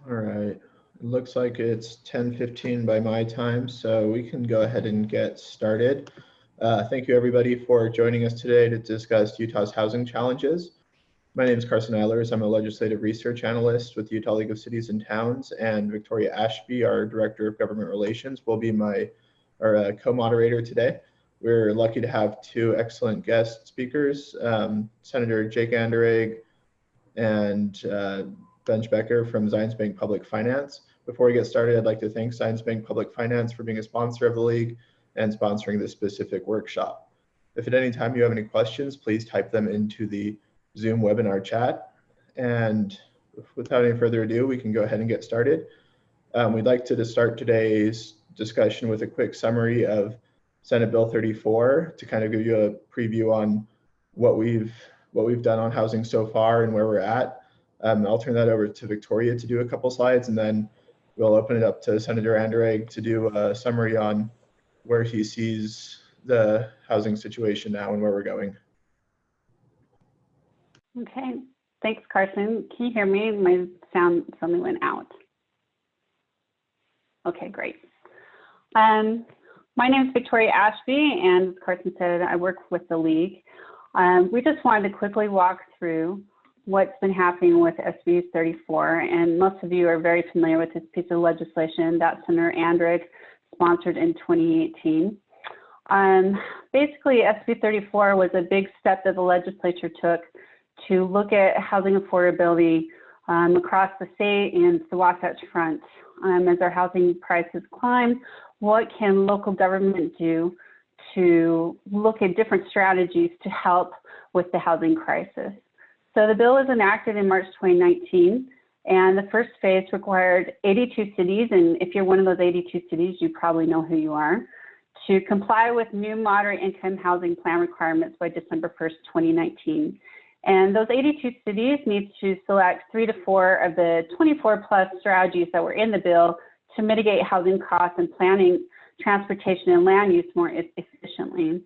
All right, it looks like it's 10:15 by my time, so we can go ahead and get started. Thank you everybody for joining us today to discuss Utah's housing challenges. My name is Carson Eilers. I'm a legislative research analyst with the Utah League of Cities and Towns, and Victoria Ashby, our Director of Government Relations, will be our co-moderator today. We're lucky to have two excellent guest speakers, Senator Jake Anderegg and Benj Becker from Zions Bank Public Finance. Before we get started, I'd like to thank Zions Bank Public Finance for being a sponsor of the League and sponsoring this specific workshop. If at any time you have any questions, please type them into the Zoom webinar chat. And without any further ado, we can go ahead and get started. We'd like to start today's discussion with a quick summary of Senate Bill 34 to kind of give you a preview on what we've done on housing so far and where we're at. I'll turn that over to Victoria to do a couple slides, and then we'll open it up to Senator Anderegg to do a summary on where he sees the housing situation now and where we're going. Okay, thanks, Carson. Can you hear me? My sound suddenly went out. Okay, great. My name is Victoria Ashby, and as Carson said, I work with the League. We just wanted to quickly walk through what's been happening with SB 34, and most of you are very familiar with this piece of legislation that Senator Anderegg sponsored in 2018. Basically, SB 34 was a big step that the legislature took to look at housing affordability across the state and the Wasatch Front. As our housing prices climb, what can local government do to look at different strategies to help with the housing crisis? So the bill was enacted in March 2019, and the first phase required 82 cities, and if you're one of those 82 cities, you probably know who you are, to comply with new moderate income housing plan requirements by December 1st, 2019. And those 82 cities need to select 3 to 4 of the 24 plus strategies that were in the bill to mitigate housing costs and planning transportation and land use more efficiently.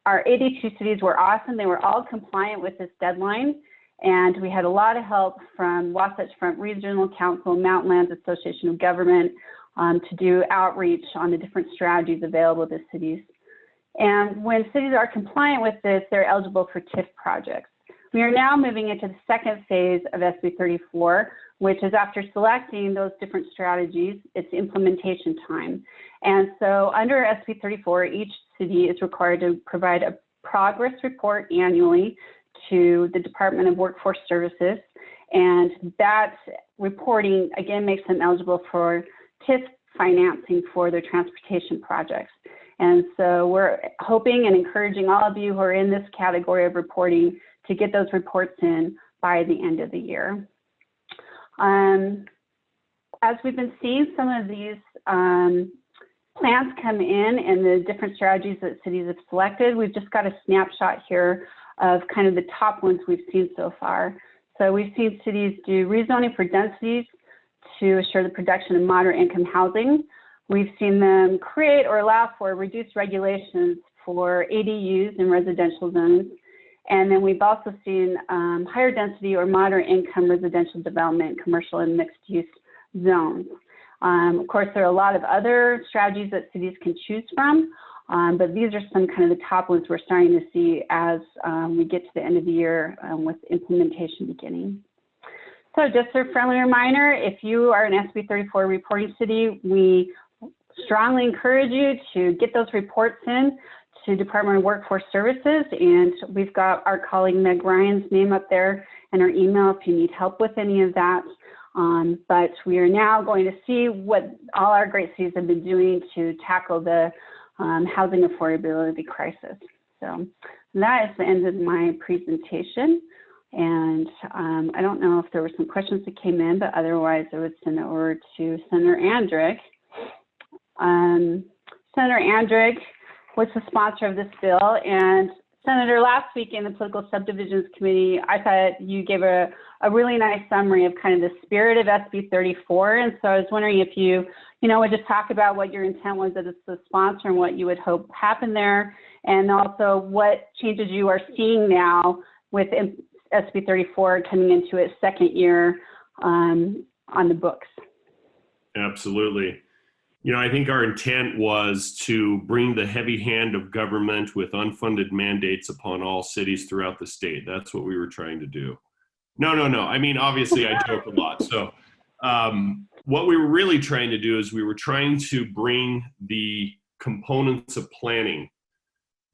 Our 82 cities were awesome. They were all compliant with this deadline. And we had a lot of help from Wasatch Front Regional Council, Mountain Lands Association of Government to do outreach on the different strategies available to cities. And when cities are compliant with this, they're eligible for TIF projects. We are now moving into the second phase of SB 34, which is after selecting those different strategies, it's implementation time. And so under SB 34, each city is required to provide a progress report annually to the Department of Workforce Services. And that reporting, again, makes them eligible for TIF financing for their transportation projects. And so we're hoping and encouraging all of you who are in this category of reporting to get those reports in by the end of the year. As we've been seeing some of these plans come in and the different strategies that cities have selected, we've just got a snapshot here of kind of the top ones we've seen so far. So we've seen cities do rezoning for densities to assure the production of moderate income housing. We've seen them create or allow for reduced regulations for ADUs in residential zones. And then we've also seen higher density or moderate income residential development, commercial and mixed use zones. Of course, there are a lot of other strategies that cities can choose from, but these are some kind of the top ones we're starting to see as we get to the end of the year with implementation beginning. So just a friendly reminder, if you are an SB 34 reporting city, we strongly encourage you to get those reports in to Department of Workforce Services, and we've got our colleague Meg Ryan's name up there and her email if you need help with any of that. But we are now going to see what all our great cities have been doing to tackle the housing affordability crisis. So that is the end of my presentation. And I don't know if there were some questions that came in, but otherwise I would send it over to Senator Anderegg. Senator Anderegg was the sponsor of this bill, and Senator, last week in the Political Subdivisions Committee, I thought you gave a really nice summary of kind of the spirit of SB 34, and so I was wondering if you would just talk about what your intent was as the sponsor and what you would hope happen there, and also what changes you are seeing now with SB 34 coming into its second year on the books. Absolutely. You know, I think our intent was to bring the heavy hand of government with unfunded mandates upon all cities throughout the state. That's what we were trying to do. No. I mean, obviously, I joke a lot. So what we were really trying to do is we were trying to bring the components of planning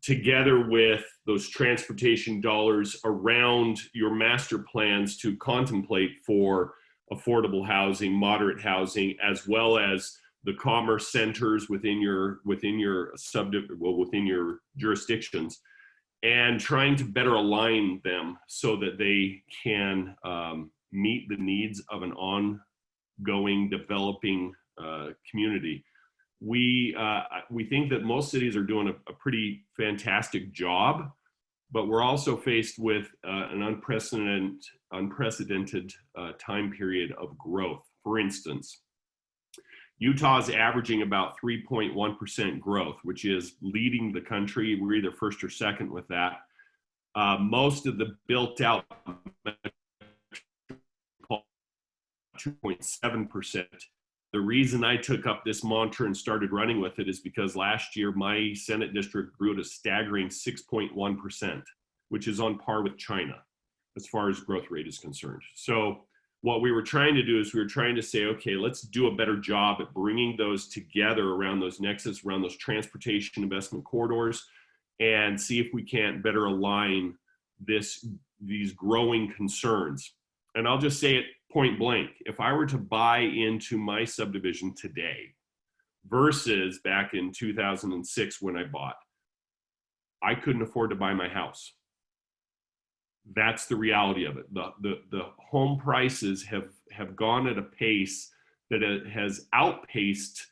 together with those transportation dollars around your master plans to contemplate for affordable housing, moderate housing, as well as the commerce centers within your within your jurisdictions, and trying to better align them so that they can meet the needs of an ongoing developing community. We think that most cities are doing a pretty fantastic job, but we're also faced with an unprecedented time period of growth. For instance, Utah is averaging about 3.1% growth, which is leading the country. We're either first or second with that. Most of the built out 2.7%. The reason I took up this mantra and started running with it is because last year my Senate district grew at a staggering 6.1%, which is on par with China as far as growth rate is concerned. So what we were trying to do is we were trying to say, okay, let's do a better job at bringing those together around those nexus, around those transportation investment corridors, and see if we can't better align these growing concerns. And I'll just say it point blank. If I were to buy into my subdivision today versus back in 2006 when I bought, I couldn't afford to buy my house. That's the reality of it. The home prices have gone at a pace that it has outpaced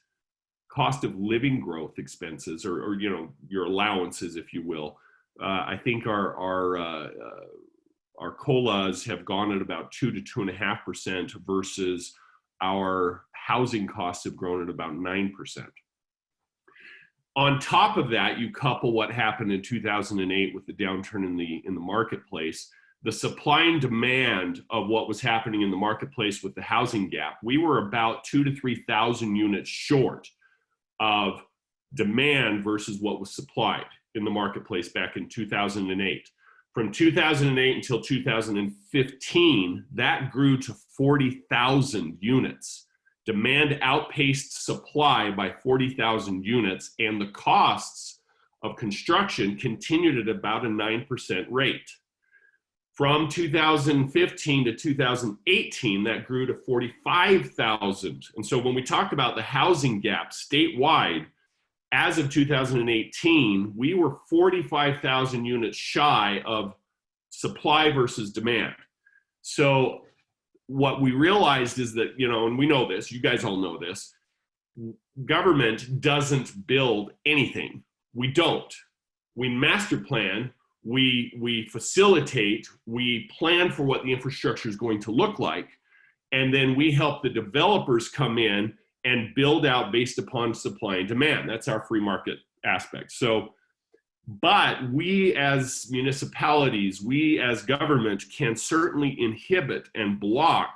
cost of living growth expenses, or you know, your allowances, if you will. I think our COLAs have gone at about 2 to 2.5% versus our housing costs have grown at about 9%. On top of that, you couple what happened in 2008 with the downturn in the marketplace, the supply and demand of what was happening in the marketplace with the housing gap. We were about 2,000 to 3,000 units short of demand versus what was supplied in the marketplace back in 2008. From 2008 until 2015, that grew to 40,000 units. Demand outpaced supply by 40,000 units, and the costs of construction continued at about a 9% rate. From 2015 to 2018, that grew to 45,000. And so when we talk about the housing gap statewide, as of 2018, we were 45,000 units shy of supply versus demand. So what we realized is that, you know, and we know this, you guys all know this, government doesn't build anything. We don't. We master plan, we facilitate, we plan for what the infrastructure is going to look like, and then we help the developers come in and build out based upon supply and demand. That's our free market aspect. So, but we as municipalities, we as government can certainly inhibit and block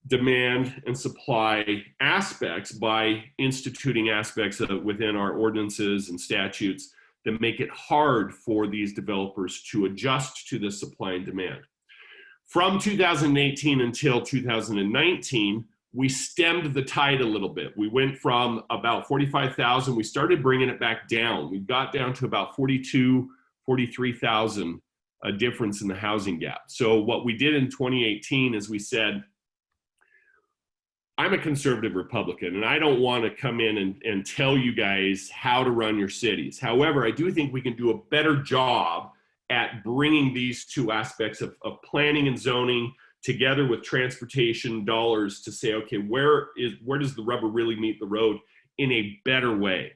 demand and supply aspects by instituting aspects within our ordinances and statutes that make it hard for these developers to adjust to the supply and demand. From 2018 until 2019, we stemmed the tide a little bit. We went from about 45,000, we started bringing it back down. We got down to about 43,000, a difference in the housing gap. So what we did in 2018 is we said, I'm a conservative Republican, and I don't want to come in and tell you guys how to run your cities. However, I do think we can do a better job at bringing these two aspects of planning and zoning together with transportation dollars to say, okay, where does the rubber really meet the road in a better way?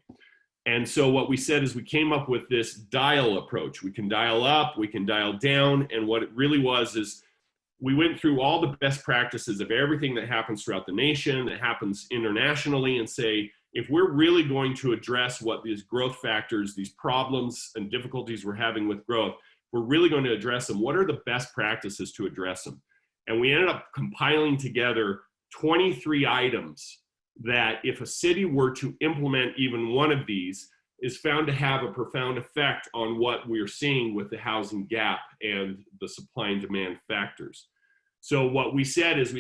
And so what we said is we came up with this dial approach. We can dial up, we can dial down, and what it really was is we went through all the best practices of everything that happens throughout the nation, that happens internationally, and say, if we're really going to address what these growth factors, these problems and difficulties we're having with growth, we're really going to address them, what are the best practices to address them? And we ended up compiling together 23 items that if a city were to implement even one of these, is found to have a profound effect on what we're seeing with the housing gap and the supply and demand factors. So what we said is,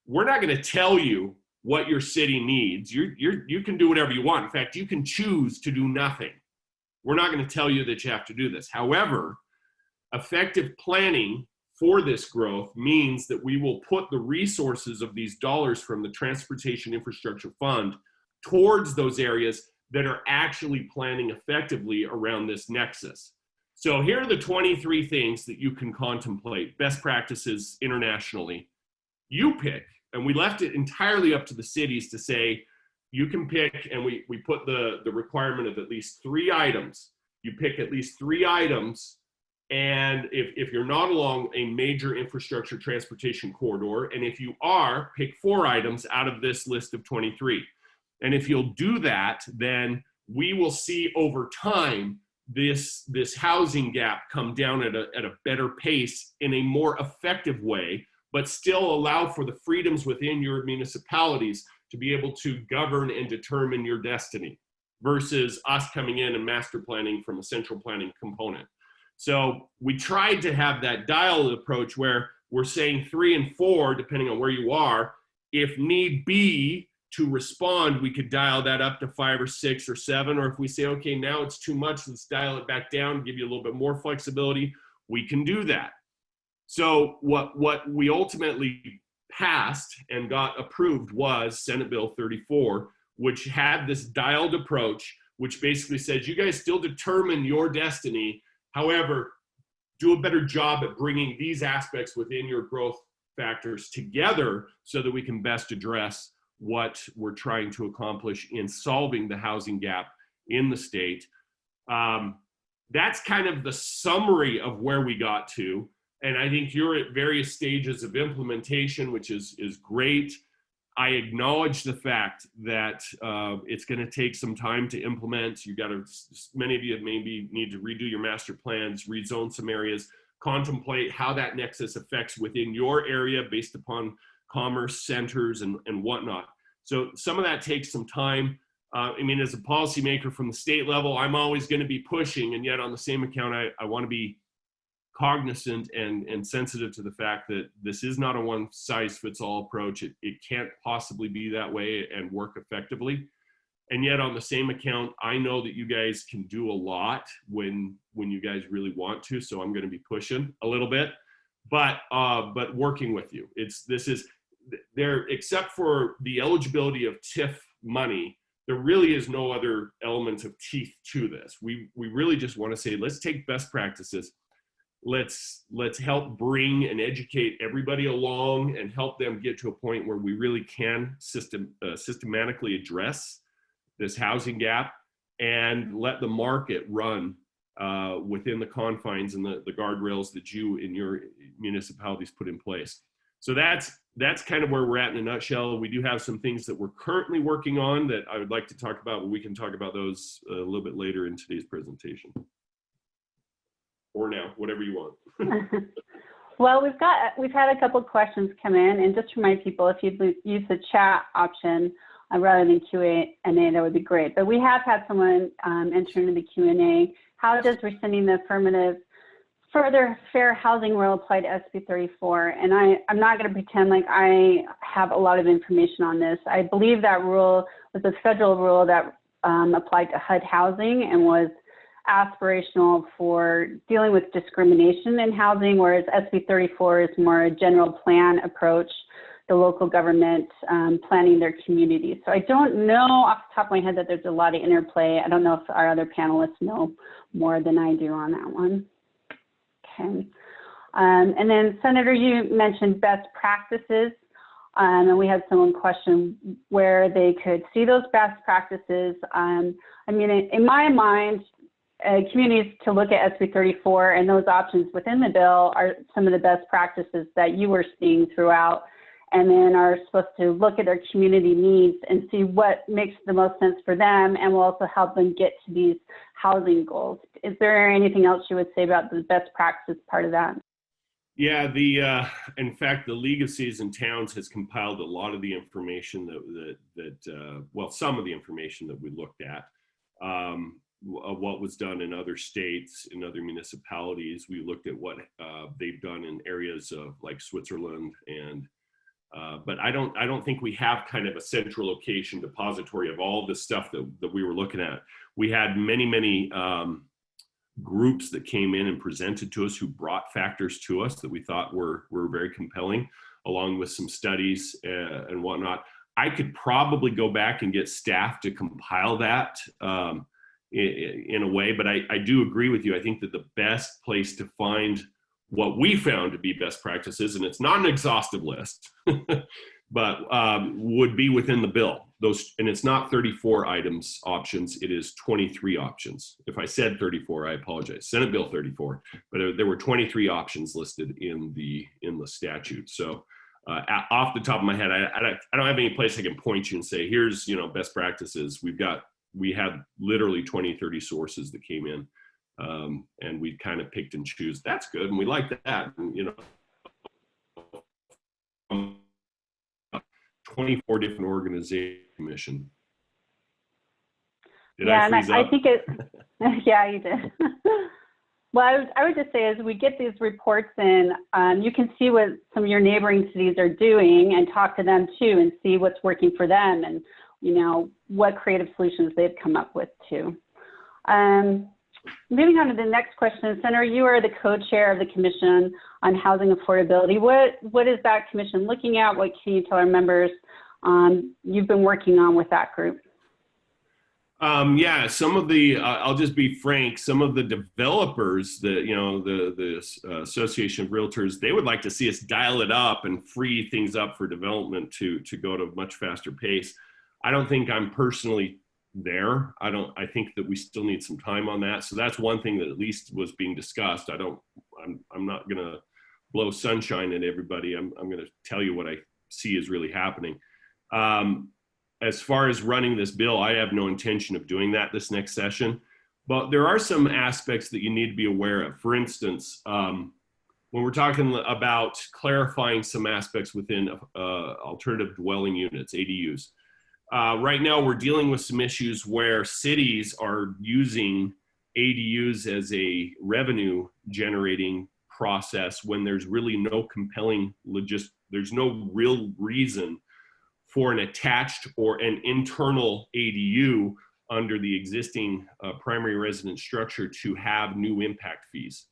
we're not going to tell you what your city needs. You can do whatever you want. In fact, you can choose to do nothing. We're not going to tell you that you have to do this. However, effective planning for this growth means that we will put the resources of these dollars from the Transportation Infrastructure Fund towards those areas that are actually planning effectively around this nexus. So here are the 23 things that you can contemplate, best practices internationally. You pick, and we left it entirely up to the cities to say, you can pick, and we put the requirement of at least 3 items. You pick at least 3 items, and if you're not along a major infrastructure transportation corridor, and if you are, pick 4 items out of this list of 23. And if you'll do that, then we will see over time this housing gap come down at a better pace in a more effective way, but still allow for the freedoms within your municipalities to be able to govern and determine your destiny versus us coming in and master planning from a central planning component. So we tried to have that dialed approach where we're saying 3 and 4, depending on where you are. If need be, to respond, we could dial that up to 5 or 6 or 7, or if we say, okay, now it's too much, let's dial it back down, give you a little bit more flexibility, we can do that. So what we ultimately passed and got approved was Senate Bill 34, which had this dialed approach, which basically says, you guys still determine your destiny, however, do a better job at bringing these aspects within your growth factors together so that we can best address what we're trying to accomplish in solving the housing gap in the state. That's kind of the summary of where we got to. And I think you're at various stages of implementation, which is great. I acknowledge the fact that it's going to take some time to implement. Many of you maybe need to redo your master plans, rezone some areas, contemplate how that nexus affects within your area based upon commerce centers and whatnot. So some of that takes some time. As a policymaker from the state level, I'm always going to be pushing, and yet on the same account, I want to be cognizant and sensitive to the fact that this is not a one-size-fits-all approach. It can't possibly be that way and work effectively. And yet on the same account, I know that you guys can do a lot when you guys really want to, so I'm going to be pushing a little bit, but working with you. Except for the eligibility of TIF money, there really is no other element of teeth to this. We really just want to say, let's take best practices. Let's help bring and educate everybody along and help them get to a point where we really can systematically address this housing gap and let the market run within the confines and the guardrails that you and your municipalities put in place. So that's kind of where we're at in a nutshell. We do have some things that we're currently working on that I would like to talk about, but we can talk about those a little bit later in today's presentation. Or now, whatever you want. Well, we've had a couple of questions come in, and just to remind people, if you'd use the chat option rather than Q&A, that would be great. But we have had someone enter into the Q&A. How does rescinding the affirmative further fair housing rule apply to SB 34? And I'm not going to pretend like I have a lot of information on this. I believe that rule was a federal rule that applied to HUD housing and was aspirational for dealing with discrimination in housing, whereas SB 34 is more a general plan approach, the local government planning their community. So I don't know off the top of my head that there's a lot of interplay. I don't know if our other panelists know more than I do on that one. Okay. And then Senator, you mentioned best practices. And we had someone question where they could see those best practices. In my mind, communities to look at SB 34 and those options within the bill are some of the best practices that you were seeing throughout, and then are supposed to look at their community needs and see what makes the most sense for them, and will also help them get to these housing goals. Is there anything else you would say about the best practices part of that? Yeah, in fact, the League of Cities and Towns has compiled a lot of the information well, some of the information that we looked at, of what was done in other states, in other municipalities. We looked at what they've done in areas of like Switzerland, and but I don't think we have kind of a central location depository of all the stuff that we were looking at. We had many groups that came in and presented to us, who brought factors to us that we thought were very compelling, along with some studies and whatnot. I could probably go back and get staff to compile that in a way, but I do agree with you. I think that the best place to find what we found to be best practices, and it's not an exhaustive list, but would be within the bill. And it's not 34 items options, it is 23 options. If I said 34, I apologize. Senate Bill 34, but there were 23 options listed in the statute. So off the top of my head, I don't have any place I can point you and say, here's, best practices. We had literally 20, 30 sources that came in, and we kind of picked and choose. That's good, and we like that. And, 24 different organization mission. Did I freeze up? I think it, yeah, you did. Well, I would just say, as we get these reports in, you can see what some of your neighboring cities are doing and talk to them too, and see what's working for them, and what creative solutions they've come up with too. Moving on to the next question, Senator, you are the co-chair of the Commission on Housing Affordability. What is that commission looking at? What can you tell our members you've been working on with that group? Yeah, some of the, I'll just be frank, some of the developers, the Association of Realtors, they would like to see us dial it up and free things up for development to go at a much faster pace. I don't think I'm personally there. I think that we still need some time on that. So that's one thing that at least was being discussed. I'm not going to blow sunshine at everybody. I'm going to tell you what I see is really happening. As far as running this bill, I have no intention of doing that this next session, but there are some aspects that you need to be aware of. For instance, when we're talking about clarifying some aspects within alternative dwelling units, ADUs, right now we're dealing with some issues where cities are using ADUs as a revenue generating process when there's really no compelling there's no real reason for an attached or an internal ADU under the existing primary residence structure to have new impact fees.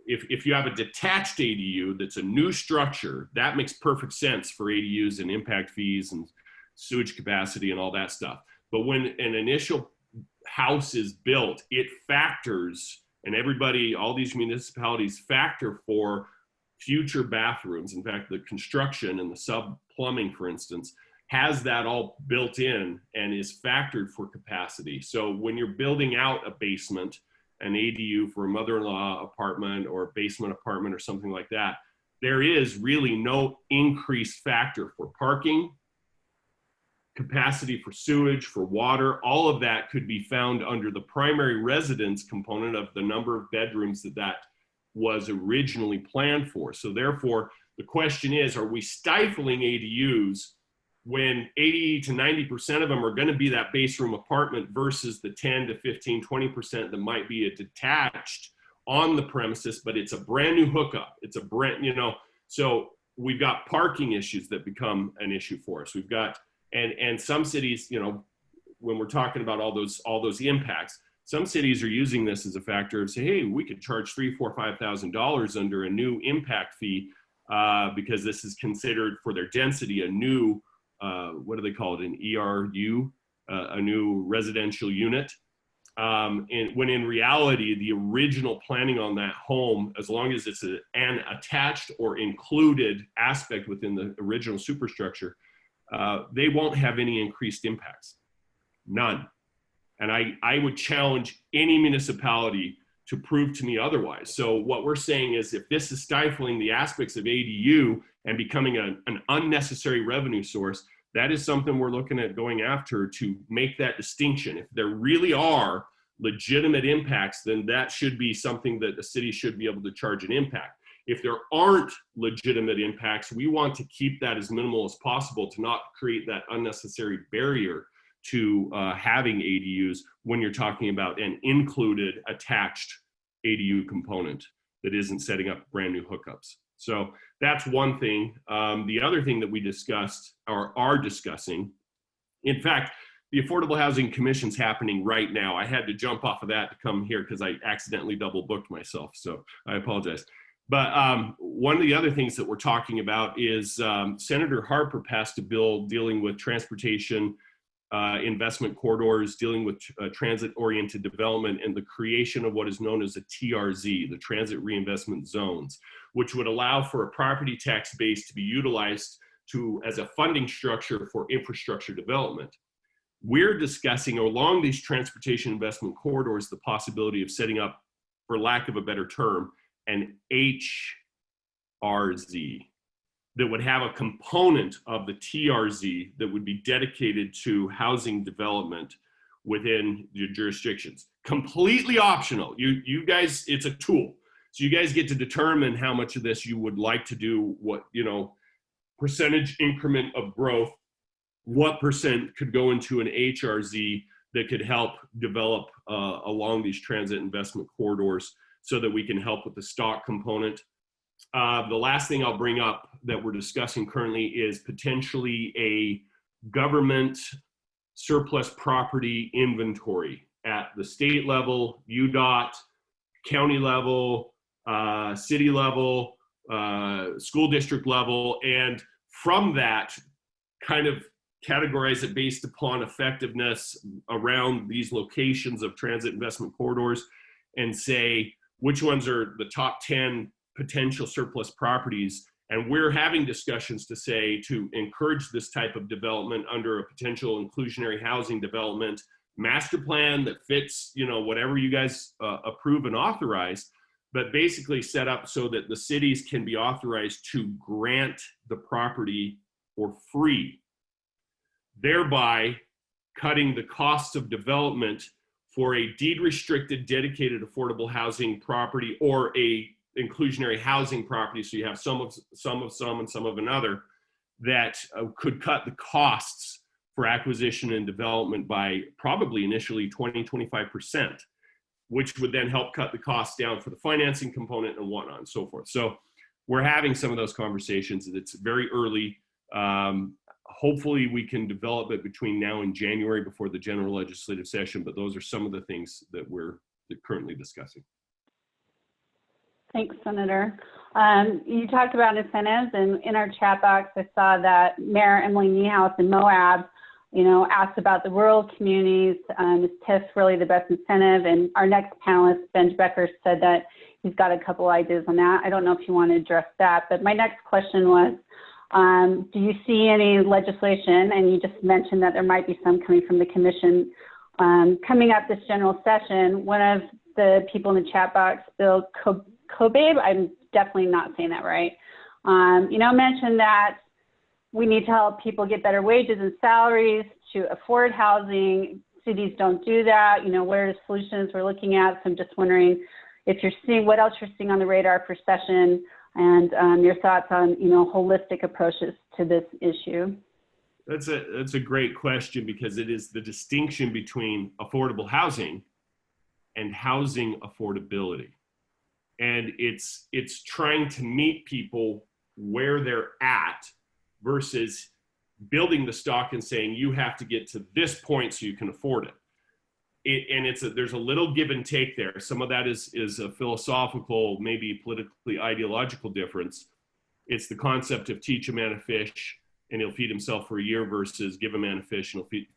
If you have a detached ADU that's a new structure, that makes perfect sense for ADUs and impact fees and sewage capacity and all that stuff. But when an initial house is built, it factors, and all these municipalities factor for future bathrooms. In fact, the construction and the sub-plumbing, for instance, has that all built in and is factored for capacity. So when you're building out a basement, an ADU for a mother-in-law apartment or a basement apartment or something like that, there is really no increased factor for parking, capacity for sewage, for water. All of that could be found under the primary residence component of the number of bedrooms that was originally planned for. So therefore, the question is, are we stifling ADUs when 80 to 90% of them are going to be that base room apartment versus the 10 to 15, 20% that might be a detached on the premises, but it's a brand new hookup. It's a brand, so we've got parking issues that become an issue for us. We've got, and some cities, when we're talking about all those impacts, some cities are using this as a factor of say, hey, we could charge $3,000, $4,000, $5,000 under a new impact fee because this is considered for their density a new, what do they call it, an ERU, a new residential unit. And when in reality, the original planning on that home, as long as it's an attached or included aspect within the original superstructure, they won't have any increased impacts, none. And I would challenge any municipality to prove to me otherwise. So what we're saying is, if this is stifling the aspects of ADU and becoming an unnecessary revenue source, that is something we're looking at going after to make that distinction. If there really are legitimate impacts, then that should be something that the city should be able to charge an impact. If there aren't legitimate impacts, we want to keep that as minimal as possible to not create that unnecessary barrier to having ADUs when you're talking about an included attached ADU component that isn't setting up brand new hookups. So that's one thing. The other thing that we discussed or are discussing, in fact, the Affordable Housing Commission's happening right now. I had to jump off of that to come here because I accidentally double booked myself, so I apologize. But one of the other things that we're talking about is Senator Harper passed a bill dealing with transportation investment corridors, dealing with transit-oriented development and the creation of what is known as a TRZ, the Transit Reinvestment Zones, which would allow for a property tax base to be utilized as a funding structure for infrastructure development. We're discussing along these transportation investment corridors the possibility of setting up, for lack of a better term, an HRZ that would have a component of the TRZ that would be dedicated to housing development within your jurisdictions. Completely optional. You guys, it's a tool. So you guys get to determine how much of this you would like to do, what, percentage increment of growth, what percent could go into an HRZ that could help develop along these transit investment corridors so that we can help with the stock component. The last thing I'll bring up that we're discussing currently is potentially a government surplus property inventory at the state level, UDOT, county level, city level, school district level, and from that kind of categorize it based upon effectiveness around these locations of transit investment corridors and say which ones are the top 10 potential surplus properties. And we're having discussions to encourage this type of development under a potential inclusionary housing development master plan that fits, whatever you guys approve and authorize, but basically set up so that the cities can be authorized to grant the property for free, thereby cutting the costs of development for a deed restricted dedicated affordable housing property or a inclusionary housing property. So you have some of and some of another that could cut the costs for acquisition and development by probably initially 20-25%, which would then help cut the costs down for the financing component and whatnot and so forth. So we're having some of those conversations. It's very early. Hopefully we can develop it between now and January before the general legislative session, but those are some of the things that we're currently discussing. Thanks, Senator. You talked about incentives, and in our chat box, I saw that Mayor Emily Niehaus in Moab, asked about the rural communities. Is TIF really the best incentive? And our next panelist, Ben Becker, said that he's got a couple ideas on that. I don't know if you want to address that, but my next question was, do you see any legislation, and you just mentioned that there might be some coming from the commission, coming up this general session. One of the people in the chat box, Bill Kobabe, I'm definitely not saying that right, mentioned that we need to help people get better wages and salaries to afford housing. Cities don't do that. What are the solutions we're looking at? So I'm just wondering if you're seeing, what else you're seeing on the radar for session, and your thoughts on, holistic approaches to this issue. That's a great question, because it is the distinction between affordable housing and housing affordability. And it's trying to meet people where they're at versus building the stock and saying you have to get to this point so you can afford it. There's a little give and take there. Some of that is a philosophical, maybe politically ideological difference. It's the concept of teach a man to fish and he'll feed himself for a year versus give a man a fish and he'll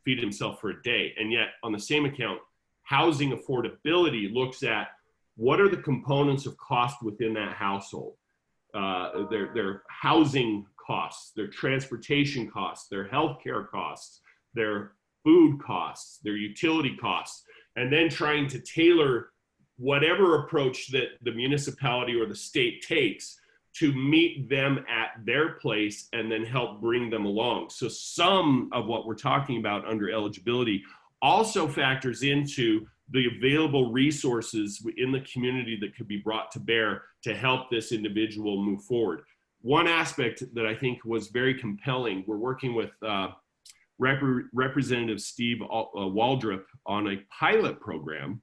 feed himself for a day. And yet, on the same account, housing affordability looks at what are the components of cost within that household. Their housing costs, their transportation costs, their healthcare costs, their food costs, their utility costs, and then trying to tailor whatever approach that the municipality or the state takes to meet them at their place and then help bring them along. So some of what we're talking about under eligibility also factors into the available resources in the community that could be brought to bear to help this individual move forward. One aspect that I think was very compelling, we're working with Representative Steve Waldrop on a pilot program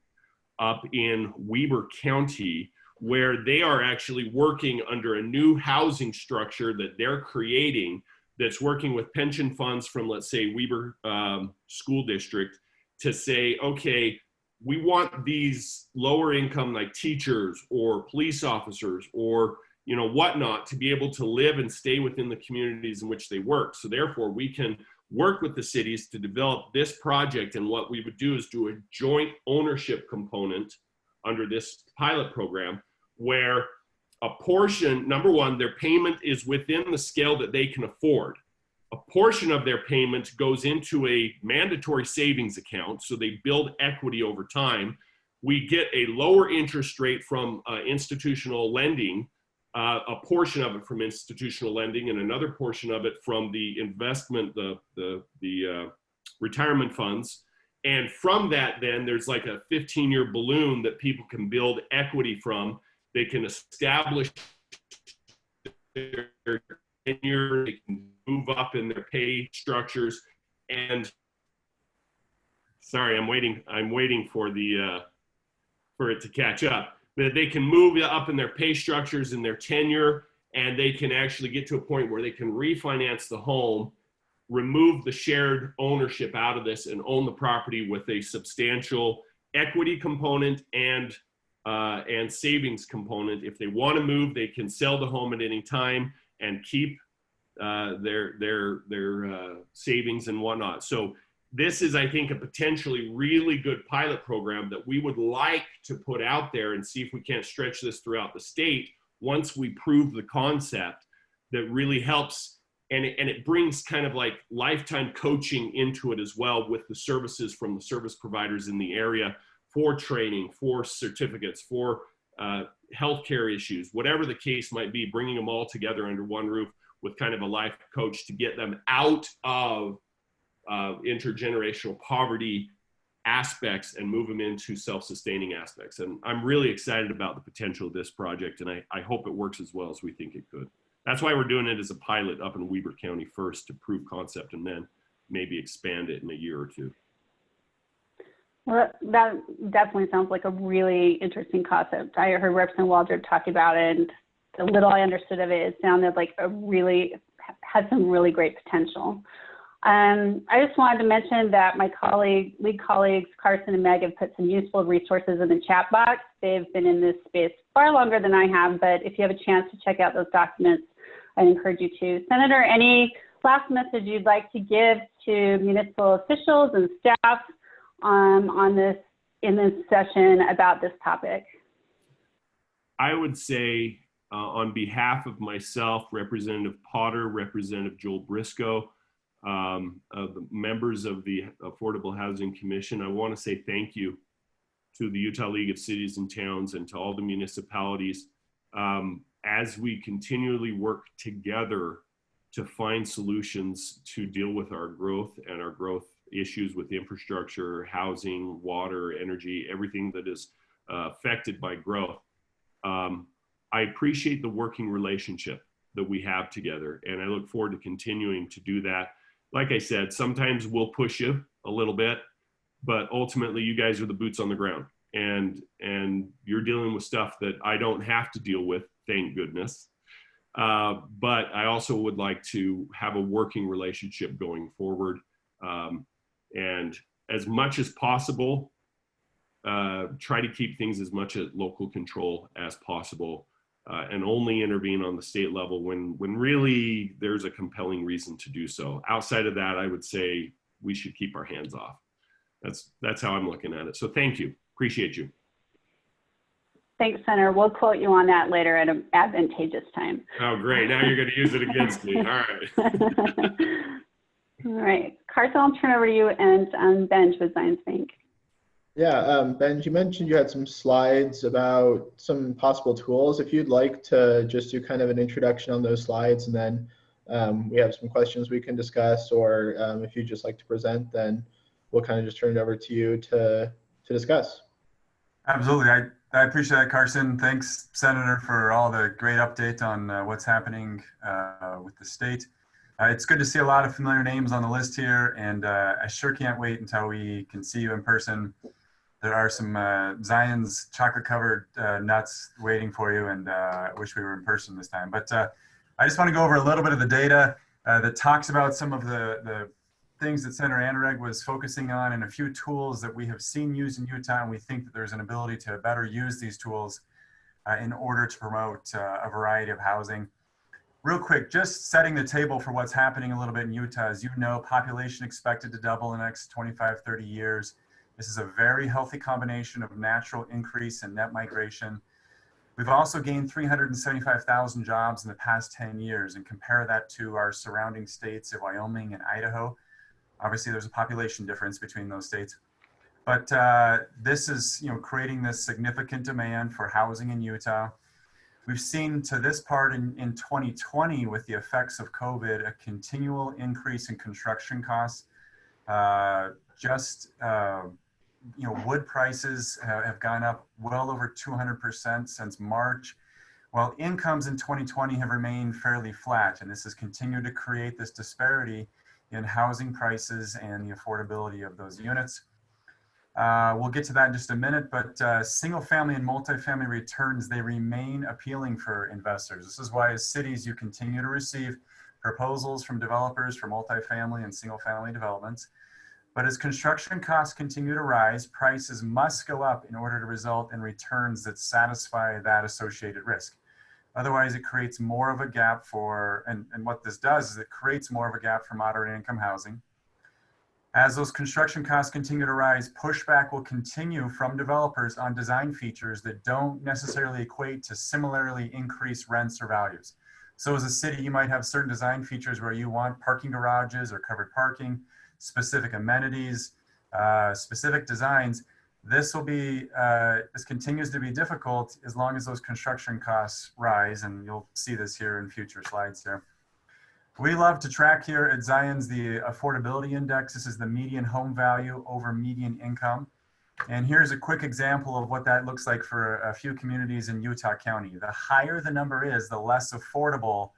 up in Weber County, where they are actually working under a new housing structure that they're creating that's working with pension funds from, let's say, Weber School District to say, okay, we want these lower income like teachers or police officers or whatnot to be able to live and stay within the communities in which they work. So therefore we can work with the cities to develop this project, and what we would do is do a joint ownership component under this pilot program where a portion, number one, their payment is within the scale that they can afford. A portion of their payment goes into a mandatory savings account, so they build equity over time. We get a lower interest rate from institutional lending, a portion of it from institutional lending, and another portion of it from the investment, the retirement funds. And from that, then there's like a 15-year balloon that people can build equity from. They can establish their tenure, they can move up in their pay structures. And sorry, I'm waiting for the for it to catch up. That they can move up in their pay structures and their tenure, and they can actually get to a point where they can refinance the home, remove the shared ownership out of this, and own the property with a substantial equity component and savings component. If they want to move, they can sell the home at any time and keep their savings and whatnot. So this is, I think, a potentially really good pilot program that we would like to put out there and see if we can't stretch this throughout the state once we prove the concept. That really helps, and it brings kind of like lifetime coaching into it as well, with the services from the service providers in the area for training, for certificates, for healthcare issues, whatever the case might be, bringing them all together under one roof with kind of a life coach to get them out of intergenerational poverty aspects and move them into self-sustaining aspects. And I'm really excited about the potential of this project, and I hope it works as well as we think it could. That's why we're doing it as a pilot up in Weber County first to prove concept, and then maybe expand it in a year or two. Well, that definitely sounds like a really interesting concept. I heard Representative Waldrop talk about it, and the little I understood of it, it sounded like had some really great potential. I just wanted to mention that my league colleagues, Carson and Meg, have put some useful resources in the chat box. They've been in this space far longer than I have, but if you have a chance to check out those documents, I'd encourage you to. Senator, any last message you'd like to give to municipal officials and staff in this session about this topic? I would say on behalf of myself, Representative Potter, Representative Joel Briscoe, the members of the Affordable Housing Commission, I want to say thank you to the Utah League of Cities and Towns and to all the municipalities as we continually work together to find solutions to deal with our growth and our growth issues with infrastructure, housing, water, energy, everything that is affected by growth. I appreciate the working relationship that we have together, and I look forward to continuing to do that. Like I said, sometimes we'll push you a little bit, but ultimately you guys are the boots on the ground, and you're dealing with stuff that I don't have to deal with, thank goodness. But I also would like to have a working relationship going forward. And as much as possible, try to keep things as much at local control as possible, and only intervene on the state level when really there's a compelling reason to do so. Outside of that, I would say we should keep our hands off. That's how I'm looking at it. So thank you. Appreciate you. Thanks, Senator. We'll quote you on that later at an advantageous time. Oh, great. Now you're going to use it against me. All right. All right. Carson, I'll turn over to you, and Benj with Zions Bank. Yeah, Benj, you mentioned you had some slides about some possible tools. If you'd like to just do kind of an introduction on those slides, and then we have some questions we can discuss, or if you'd just like to present, then we'll kind of just turn it over to you to to discuss. Absolutely. I appreciate that, Carson. Thanks, Senator, for all the great update on what's happening with the state. It's good to see a lot of familiar names on the list here, and I sure can't wait until we can see you in person. There are some Zion's chocolate-covered nuts waiting for you, and I wish we were in person this time. But I just want to go over a little bit of the data that talks about some of the things that Senator Anurag was focusing on, and a few tools that we have seen used in Utah, and we think that there's an ability to better use these tools in order to promote a variety of housing. Real quick, just setting the table for what's happening a little bit in Utah. As you know, population expected to double in the next 25, 30 years. This is a very healthy combination of natural increase and net migration. We've also gained 375,000 jobs in the past 10 years, and compare that to our surrounding states of Wyoming and Idaho. Obviously, there's a population difference between those states. But this is creating this significant demand for housing in Utah. We've seen to this part in 2020 with the effects of COVID, a continual increase in construction costs. Wood prices have gone up well over 200% since March, while incomes in 2020 have remained fairly flat. And this has continued to create this disparity in housing prices and the affordability of those units. We'll get to that in just a minute, but single family and multifamily returns, they remain appealing for investors. This is why as cities, you continue to receive proposals from developers for multifamily and single family developments. But as construction costs continue to rise, prices must go up in order to result in returns that satisfy that associated risk. Otherwise, it creates more of a gap for, and what this does is it creates more of a gap for moderate income housing. As those construction costs continue to rise, pushback will continue from developers on design features that don't necessarily equate to similarly increased rents or values. So as a city, you might have certain design features where you want parking garages or covered parking, specific amenities, specific designs. This continues to be difficult as long as those construction costs rise, and you'll see this here in future slides here. We love to track here at Zion's the Affordability Index. This is the median home value over median income. And here's a quick example of what that looks like for a few communities in Utah County. The higher the number is, the less affordable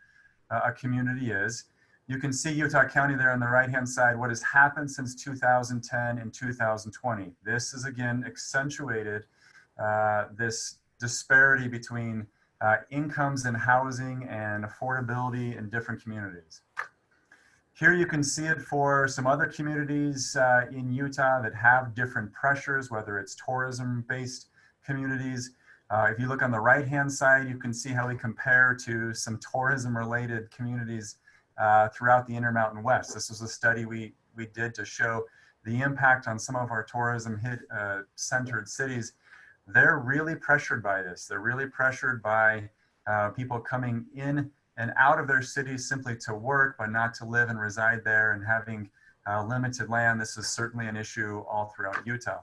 a community is. You can see Utah County there on the right-hand side, what has happened since 2010 and 2020. This is again accentuated this disparity between incomes in housing and affordability in different communities. Here you can see it for some other communities in Utah that have different pressures, whether it's tourism-based communities. If you look on the right-hand side, you can see how we compare to some tourism-related communities throughout the Intermountain West. This was a study we did to show the impact on some of our tourism-centered cities. They're really pressured by this. They're really pressured by people coming in and out of their cities simply to work, but not to live and reside there, and having limited land. This is certainly an issue all throughout Utah.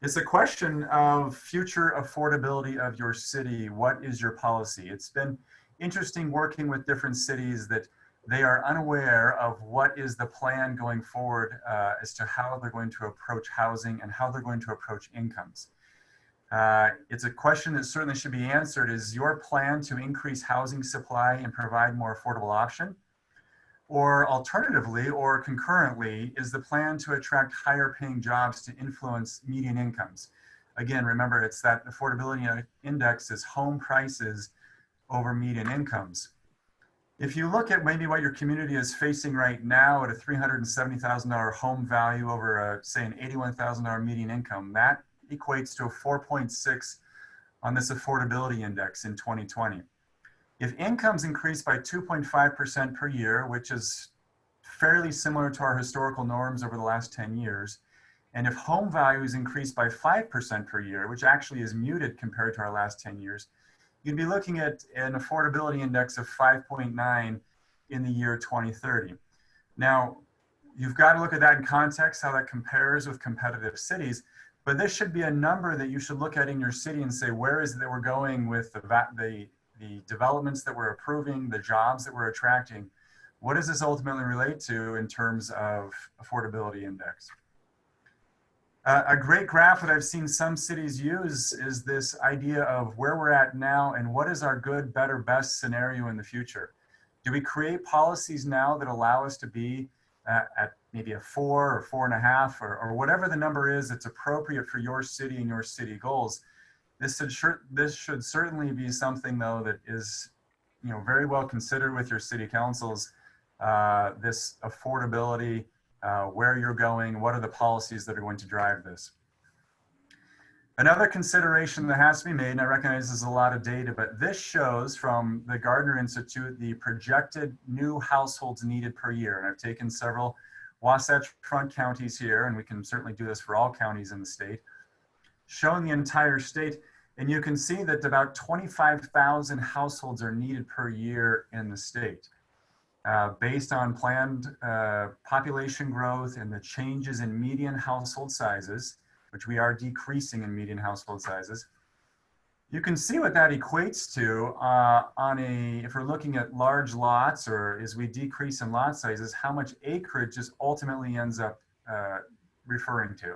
It's a question of future affordability of your city. What is your policy? It's been interesting working with different cities that they are unaware of what is the plan going forward as to how they're going to approach housing and how they're going to approach incomes. It's a question that certainly should be answered. Is your plan to increase housing supply and provide more affordable option? Or alternatively, or concurrently, is the plan to attract higher paying jobs to influence median incomes? Again, remember, it's that affordability index is home prices over median incomes. If you look at maybe what your community is facing right now at a $370,000 home value over say an $81,000 median income, that equates to a 4.6 on this affordability index in 2020. If incomes increase by 2.5% per year, which is fairly similar to our historical norms over the last 10 years, and if home values increase by 5% per year, which actually is muted compared to our last 10 years, you'd be looking at an affordability index of 5.9 in the year 2030. Now, you've got to look at that in context, how that compares with competitive cities, but this should be a number that you should look at in your city and say, where is it that we're going with the developments that we're approving, the jobs that we're attracting? What does this ultimately relate to in terms of affordability index? A great graph that I've seen some cities use is this idea of where we're at now and what is our good, better, best scenario in the future. Do we create policies now that allow us to be at maybe a 4 or 4.5 or whatever the number is that's appropriate for your city and your city goals? This should certainly be something, though, that is, very well considered with your city councils. This affordability, where you're going, what are the policies that are going to drive this. Another consideration that has to be made, and I recognize this is a lot of data, but this shows from the Gardner Institute the projected new households needed per year. And I've taken several Wasatch Front counties here, and we can certainly do this for all counties in the state, showing the entire state. And you can see that about 25,000 households are needed per year in the state. Based on planned population growth and the changes in median household sizes, which we are decreasing in median household sizes, you can see what that equates to if we're looking at large lots, or as we decrease in lot sizes, how much acreage this ultimately ends up referring to.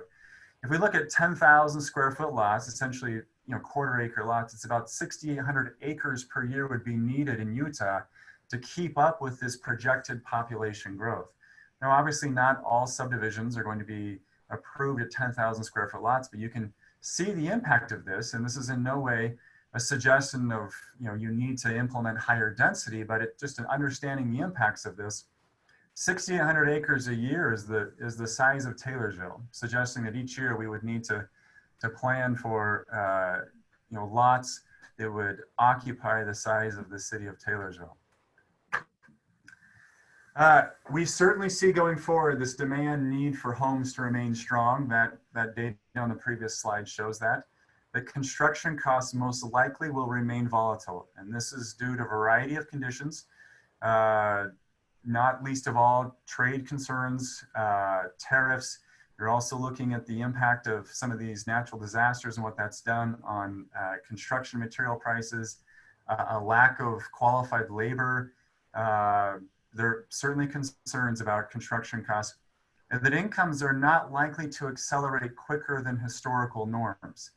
If we look at 10,000 square foot lots, essentially, quarter acre lots, it's about 6,800 acres per year would be needed in Utah to keep up with this projected population growth. Now, obviously not all subdivisions are going to be approved at 10,000 square foot lots, but you can see the impact of this. And this is in no way a suggestion of, you need to implement higher density, but just an understanding the impacts of this. 6,800 acres a year is the size of Taylorsville, suggesting that each year we would need to plan for, lots that would occupy the size of the city of Taylorsville. We certainly see going forward this demand need for homes to remain strong. That data on the previous slide shows that. The construction costs most likely will remain volatile, and this is due to a variety of conditions, not least of all trade concerns, tariffs. You're also looking at the impact of some of these natural disasters and what that's done on construction material prices, a lack of qualified labor. There are certainly concerns about construction costs, and that incomes are not likely to accelerate quicker than historical norms.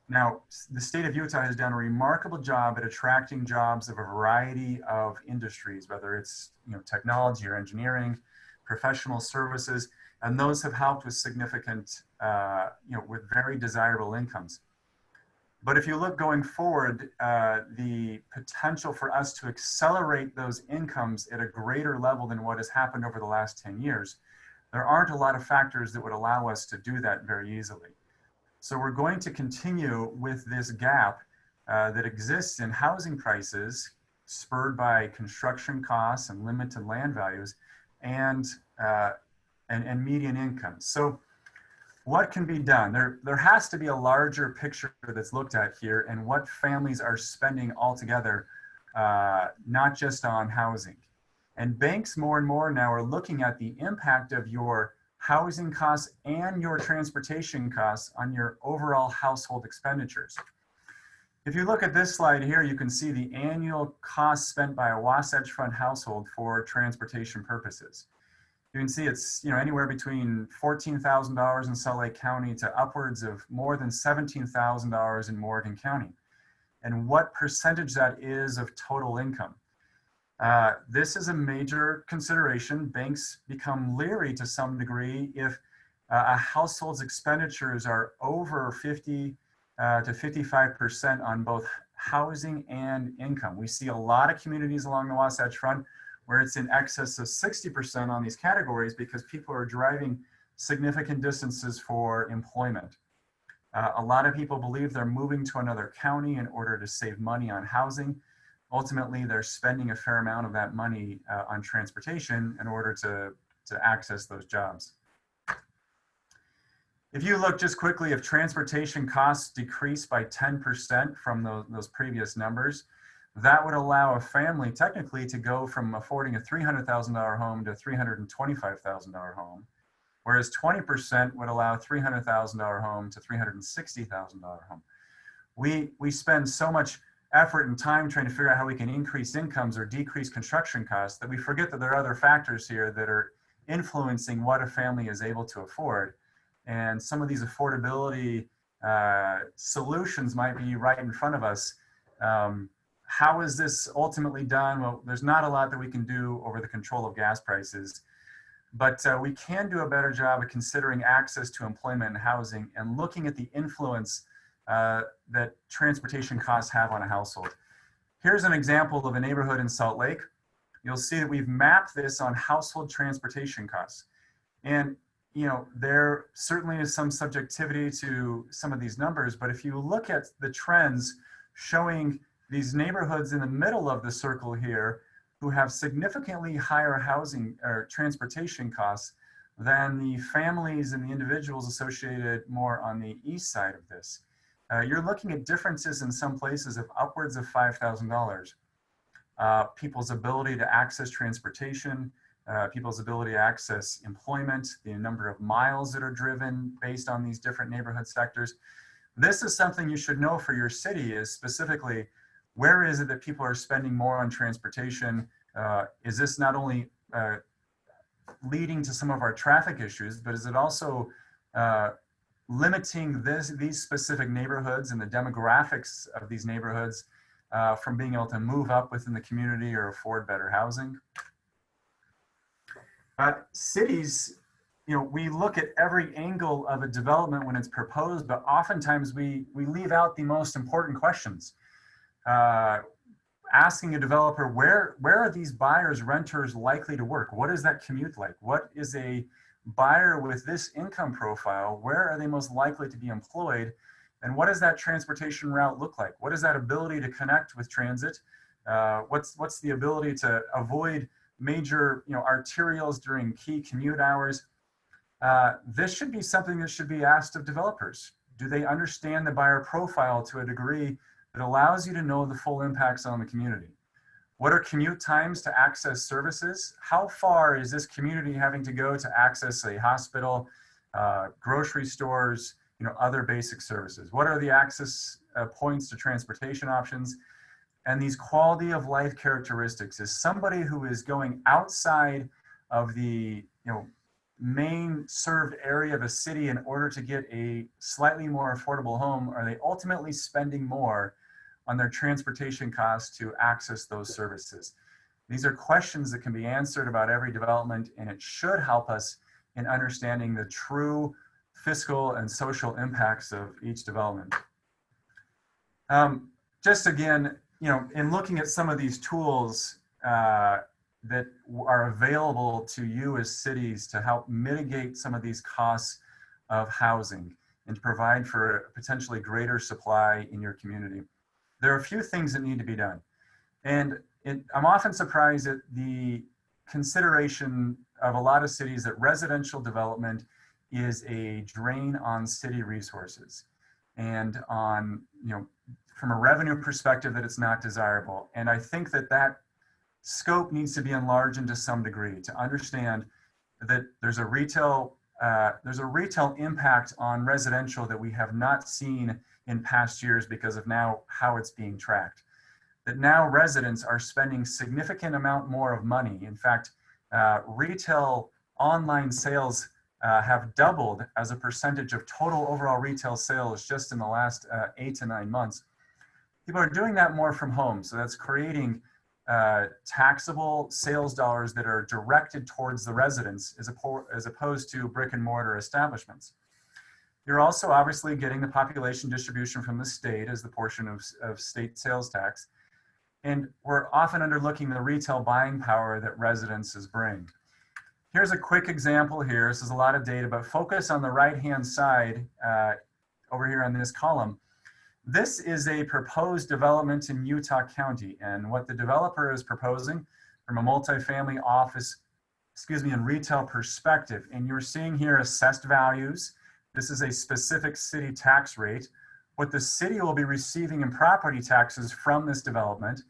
Now, the state of Utah has done a remarkable job at attracting jobs of a variety of industries, whether it's technology or engineering, professional services, and those have helped with significant, with very desirable incomes. But if you look going forward, the potential for us to accelerate those incomes at a greater level than what has happened over the last 10 years, there aren't a lot of factors that would allow us to do that very easily. So we're going to continue with this gap that exists in housing prices, spurred by construction costs and limited land values, and median income. So what can be done? There has to be a larger picture that's looked at here, and what families are spending altogether, not just on housing. And banks more and more now are looking at the impact of your housing costs and your transportation costs on your overall household expenditures. If you look at this slide here, you can see the annual cost spent by a Wasatch Front household for transportation purposes. You can see it's anywhere between $14,000 in Salt Lake County to upwards of more than $17,000 in Morgan County. And what percentage that is of total income. This is a major consideration. Banks become leery to some degree if a household's expenditures are over 50 to 55% on both housing and income. We see a lot of communities along the Wasatch Front where it's in excess of 60% on these categories because people are driving significant distances for employment. A lot of people believe they're moving to another county in order to save money on housing. Ultimately, they're spending a fair amount of that money on transportation in order to access those jobs. If you look just quickly, if transportation costs decrease by 10% from those previous numbers, that would allow a family technically to go from affording a $300,000 home to a $325,000 home, whereas 20% would allow a $300,000 home to $360,000 home. We spend so much effort and time trying to figure out how we can increase incomes or decrease construction costs that we forget that there are other factors here that are influencing what a family is able to afford. and some of these affordability solutions might be right in front of us. How is this ultimately done? Well, there's not a lot that we can do over the control of gas prices, but we can do a better job of considering access to employment and housing and looking at the influence that transportation costs have on a household. Here's an example of a neighborhood in Salt Lake. You'll see that we've mapped this on household transportation costs. And there certainly is some subjectivity to some of these numbers, but if you look at the trends showing these neighborhoods in the middle of the circle here who have significantly higher housing or transportation costs than the families and the individuals associated more on the east side of this. You're looking at differences in some places of upwards of $5,000. People's ability to access transportation, people's ability to access employment, the number of miles that are driven based on these different neighborhood sectors. This is something you should know for your city, is specifically, where is it that people are spending more on transportation? Is this not only leading to some of our traffic issues, but is it also limiting these specific neighborhoods and the demographics of these neighborhoods from being able to move up within the community or afford better housing? Cities, we look at every angle of a development when it's proposed, but oftentimes we leave out the most important questions. Asking a developer, where are these buyers, renters likely to work? What is that commute like? What is a buyer with this income profile? Where are they most likely to be employed? And what does that transportation route look like? What is that ability to connect with transit? What's the ability to avoid major arterials during key commute hours? This should be something that should be asked of developers. Do they understand the buyer profile to a degree that allows you to know the full impacts on the community? What are commute times to access services? How far is this community having to go to access a hospital, grocery stores, other basic services? What are the access points to transportation options? And these quality of life characteristics. Is somebody who is going outside of the main served area of a city in order to get a slightly more affordable home, are they ultimately spending more on their transportation costs to access those services? These are questions that can be answered about every development, and it should help us in understanding the true fiscal and social impacts of each development. Just again, in looking at some of these tools that are available to you as cities to help mitigate some of these costs of housing and to provide for a potentially greater supply in your community, there are a few things that need to be done. And I'm often surprised at the consideration of a lot of cities that residential development is a drain on city resources, and on, from a revenue perspective, that it's not desirable. And I think that scope needs to be enlarged into some degree to understand that there's a retail impact on residential that we have not seen in past years because of now how it's being tracked. That now residents are spending significant amount more of money. In fact, retail online sales have doubled as a percentage of total overall retail sales just in the last 8 to 9 months. People are doing that more from home. So that's creating taxable sales dollars that are directed towards the residents as opposed to brick and mortar establishments. You're also obviously getting the population distribution from the state as the portion of state sales tax. And we're often underlooking the retail buying power that residences bring. Here's a quick example here. This is a lot of data, but focus on the right-hand side over here on this column. This is a proposed development in Utah County, and what the developer is proposing from a multifamily office, and retail perspective. And you're seeing here assessed values. This is a specific city tax rate. What the city will be receiving in property taxes from this development,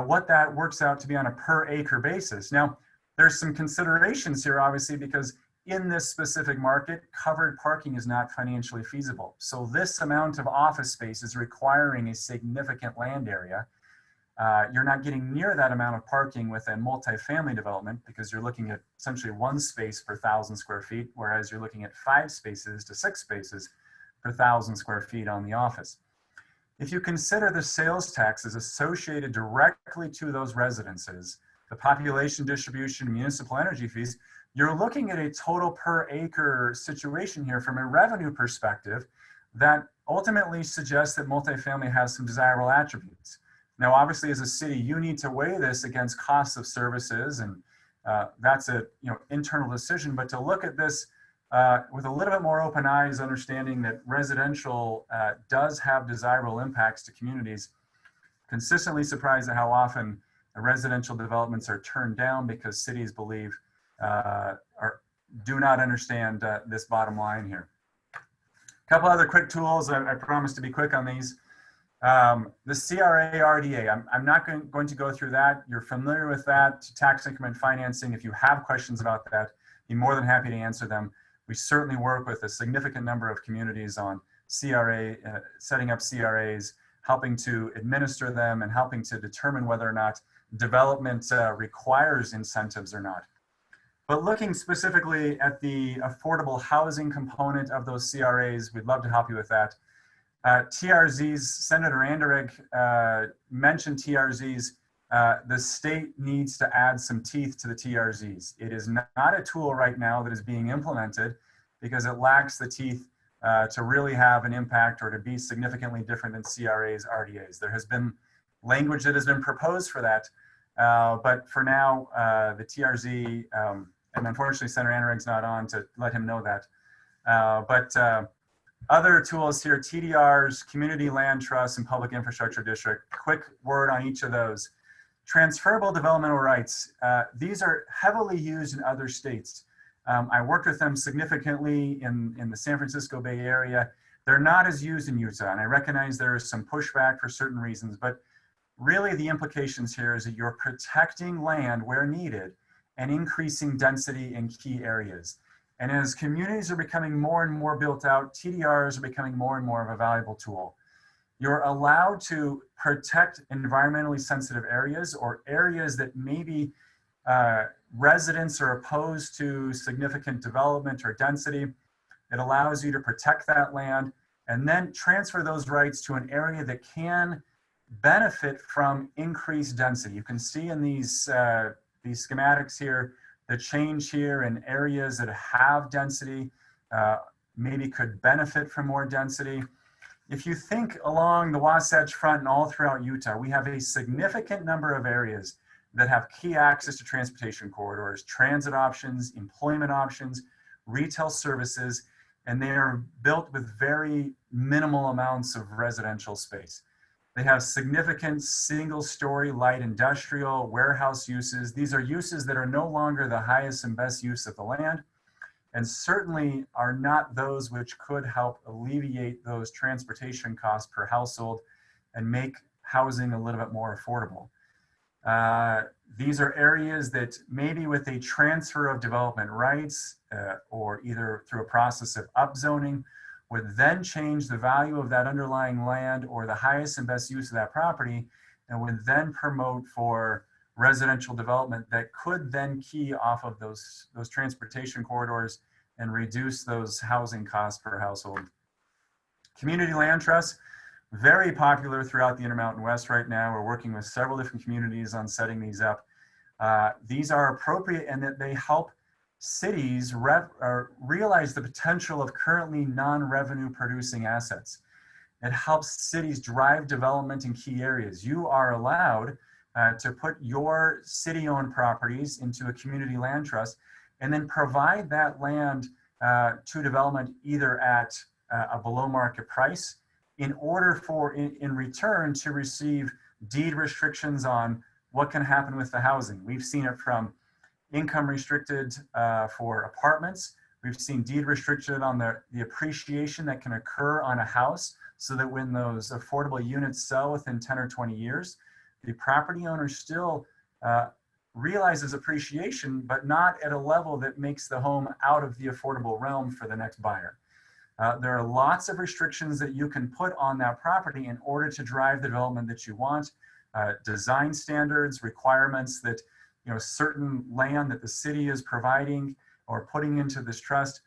what that works out to be on a per acre basis. Now, there's some considerations here, obviously, because in this specific market, covered parking is not financially feasible. So this amount of office space is requiring a significant land area. You're not getting near that amount of parking with a multifamily development because you're looking at essentially one space per 1,000 square feet, whereas you're looking at 5 spaces to 6 spaces per 1,000 square feet on the office. If you consider the sales taxes associated directly to those residences, the population distribution, municipal energy fees, you're looking at a total per acre situation here from a revenue perspective that ultimately suggests that multifamily has some desirable attributes. Now, obviously, as a city, you need to weigh this against costs of services, and that's a internal decision. But to look at this with a little bit more open eyes, understanding that residential does have desirable impacts to communities, consistently surprised at how often residential developments are turned down because cities believe do not understand this bottom line here. A couple other quick tools. I promise to be quick on these. The CRA RDA, I'm not going to go through that. You're familiar with that. Tax increment financing. If you have questions about that, be more than happy to answer them. We certainly work with a significant number of communities on CRA, setting up CRAs, helping to administer them, and helping to determine whether or not development requires incentives or not. But looking specifically at the affordable housing component of those CRAs, we'd love to help you with that. TRZs, Senator Anderegg mentioned TRZs. The state needs to add some teeth to the TRZs. It is not a tool right now that is being implemented because it lacks the teeth to really have an impact or to be significantly different than CRAs, RDAs. There has been language that has been proposed for that, but for now, the TRZ, and unfortunately Senator Anderegg's not on to let him know that, other tools here, TDRs, community land trusts, and public infrastructure district. Quick word on each of those. Transferable developmental rights. These are heavily used in other states. I worked with them significantly in the San Francisco Bay Area. They're not as used in Utah, and I recognize there is some pushback for certain reasons, but really the implications here is that you're protecting land where needed and increasing density in key areas. And as communities are becoming more and more built out, TDRs are becoming more and more of a valuable tool. You're allowed to protect environmentally sensitive areas or areas that maybe residents are opposed to significant development or density. It allows you to protect that land and then transfer those rights to an area that can benefit from increased density. You can see in these schematics here, the change here in areas that have density maybe could benefit from more density. If you think along the Wasatch Front and all throughout Utah, we have a significant number of areas that have key access to transportation corridors, transit options, employment options, retail services, and they are built with very minimal amounts of residential space. They have significant single-story light industrial, warehouse uses. These are uses that are no longer the highest and best use of the land, and certainly are not those which could help alleviate those transportation costs per household and make housing a little bit more affordable. These are areas that maybe with a transfer of development rights or either through a process of upzoning would then change the value of that underlying land or the highest and best use of that property, and would then promote for residential development that could then key off of those transportation corridors and reduce those housing costs per household. Community land trusts, very popular throughout the Intermountain West right now. We're working with several different communities on setting these up. These are appropriate in that they help cities realize the potential of currently non-revenue producing assets. It helps cities drive development in key areas. You are allowed to put your city-owned properties into a community land trust and then provide that land to development either at a below market price in order for, in return, to receive deed restrictions on what can happen with the housing. We've seen it from income restricted for apartments. We've seen deed restricted on the appreciation that can occur on a house, so that when those affordable units sell within 10 or 20 years, the property owner still realizes appreciation, but not at a level that makes the home out of the affordable realm for the next buyer. There are lots of restrictions that you can put on that property in order to drive the development that you want. design standards, requirements that, certain land that the city is providing or putting into this trust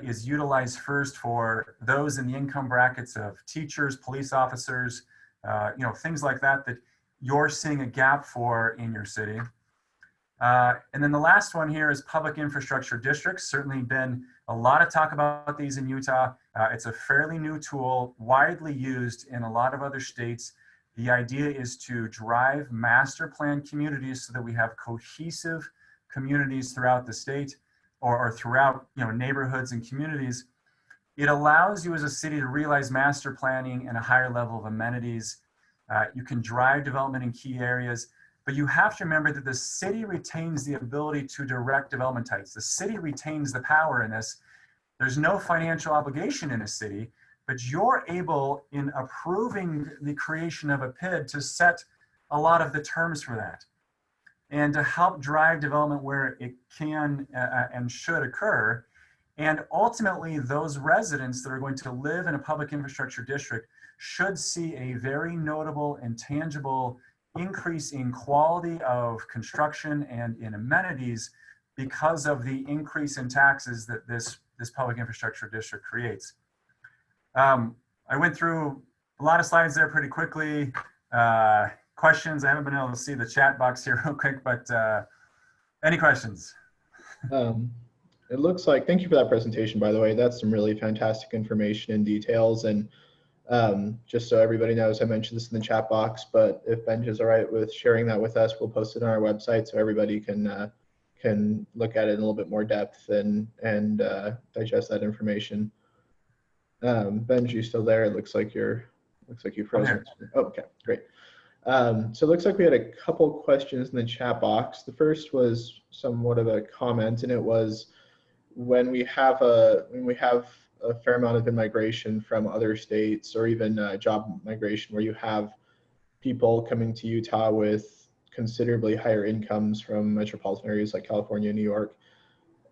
is utilized first for those in the income brackets of teachers, police officers, things like that, that you're seeing a gap for in your city. And then the last one here is public infrastructure districts. Certainly been a lot of talk about these in Utah. It's a fairly new tool, widely used in a lot of other states. The idea is to drive master plan communities so that we have cohesive communities throughout the state, or throughout neighborhoods and communities. It allows you as a city to realize master planning and a higher level of amenities. You can drive development in key areas, but you have to remember that the city retains the ability to direct development types. The city retains the power in this. There's no financial obligation in a city, but you're able, in approving the creation of a PID, to set a lot of the terms for that and to help drive development where it can and should occur. And ultimately, those residents that are going to live in a public infrastructure district should see a very notable and tangible increase in quality of construction and in amenities because of the increase in taxes that this public infrastructure district creates. I went through a lot of slides there pretty quickly. Questions? I haven't been able to see the chat box here real quick, but any questions? It looks like, thank you for that presentation, by the way. That's some really fantastic information and details. And just so everybody knows, I mentioned this in the chat box, but if Benj is all right with sharing that with us, we'll post it on our website so everybody can look at it in a little bit more depth and digest that information. Benj, you still there? It looks like you frozen. Oh, okay, great. So it looks like we had a couple questions in the chat box. The first was somewhat of a comment, and it was when we have a fair amount of immigration from other states, or even job migration, where you have people coming to Utah with considerably higher incomes from metropolitan areas like California, New York,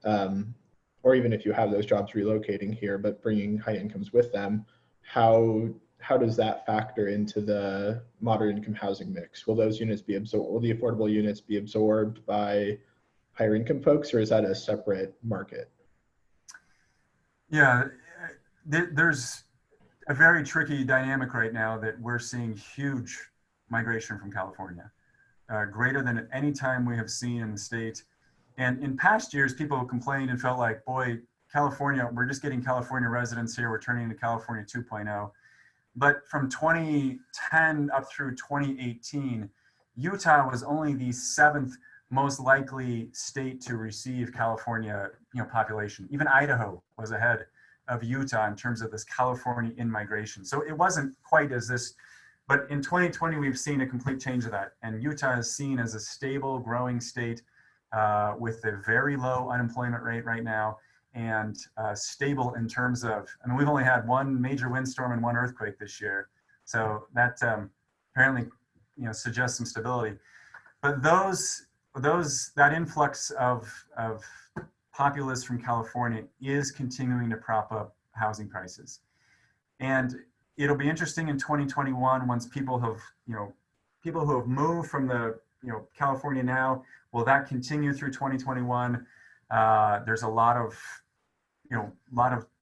or even if you have those jobs relocating here but bringing high incomes with them, how does that factor into the moderate income housing mix? Will those units be absorbed? Will the affordable units be absorbed by higher income folks, or is that a separate market? Yeah, there's a very tricky dynamic right now that we're seeing huge migration from California, greater than at any time we have seen in the state. And in past years, people complained and felt like, boy, California, we're just getting California residents here, we're turning into California 2.0. But from 2010 up through 2018, Utah was only the 7th most likely state to receive California population. Even Idaho was ahead of Utah in terms of this California in-migration. So it wasn't quite as this, but in 2020, we've seen a complete change of that. And Utah is seen as a stable, growing state with a very low unemployment rate right now, and stable in terms of, we've only had one major windstorm and one earthquake this year. So that apparently, suggests some stability. But that influx of populace from California is continuing to prop up housing prices. And it'll be interesting in 2021, once people who have moved from the, California now, will that continue through 2021? There's a lot of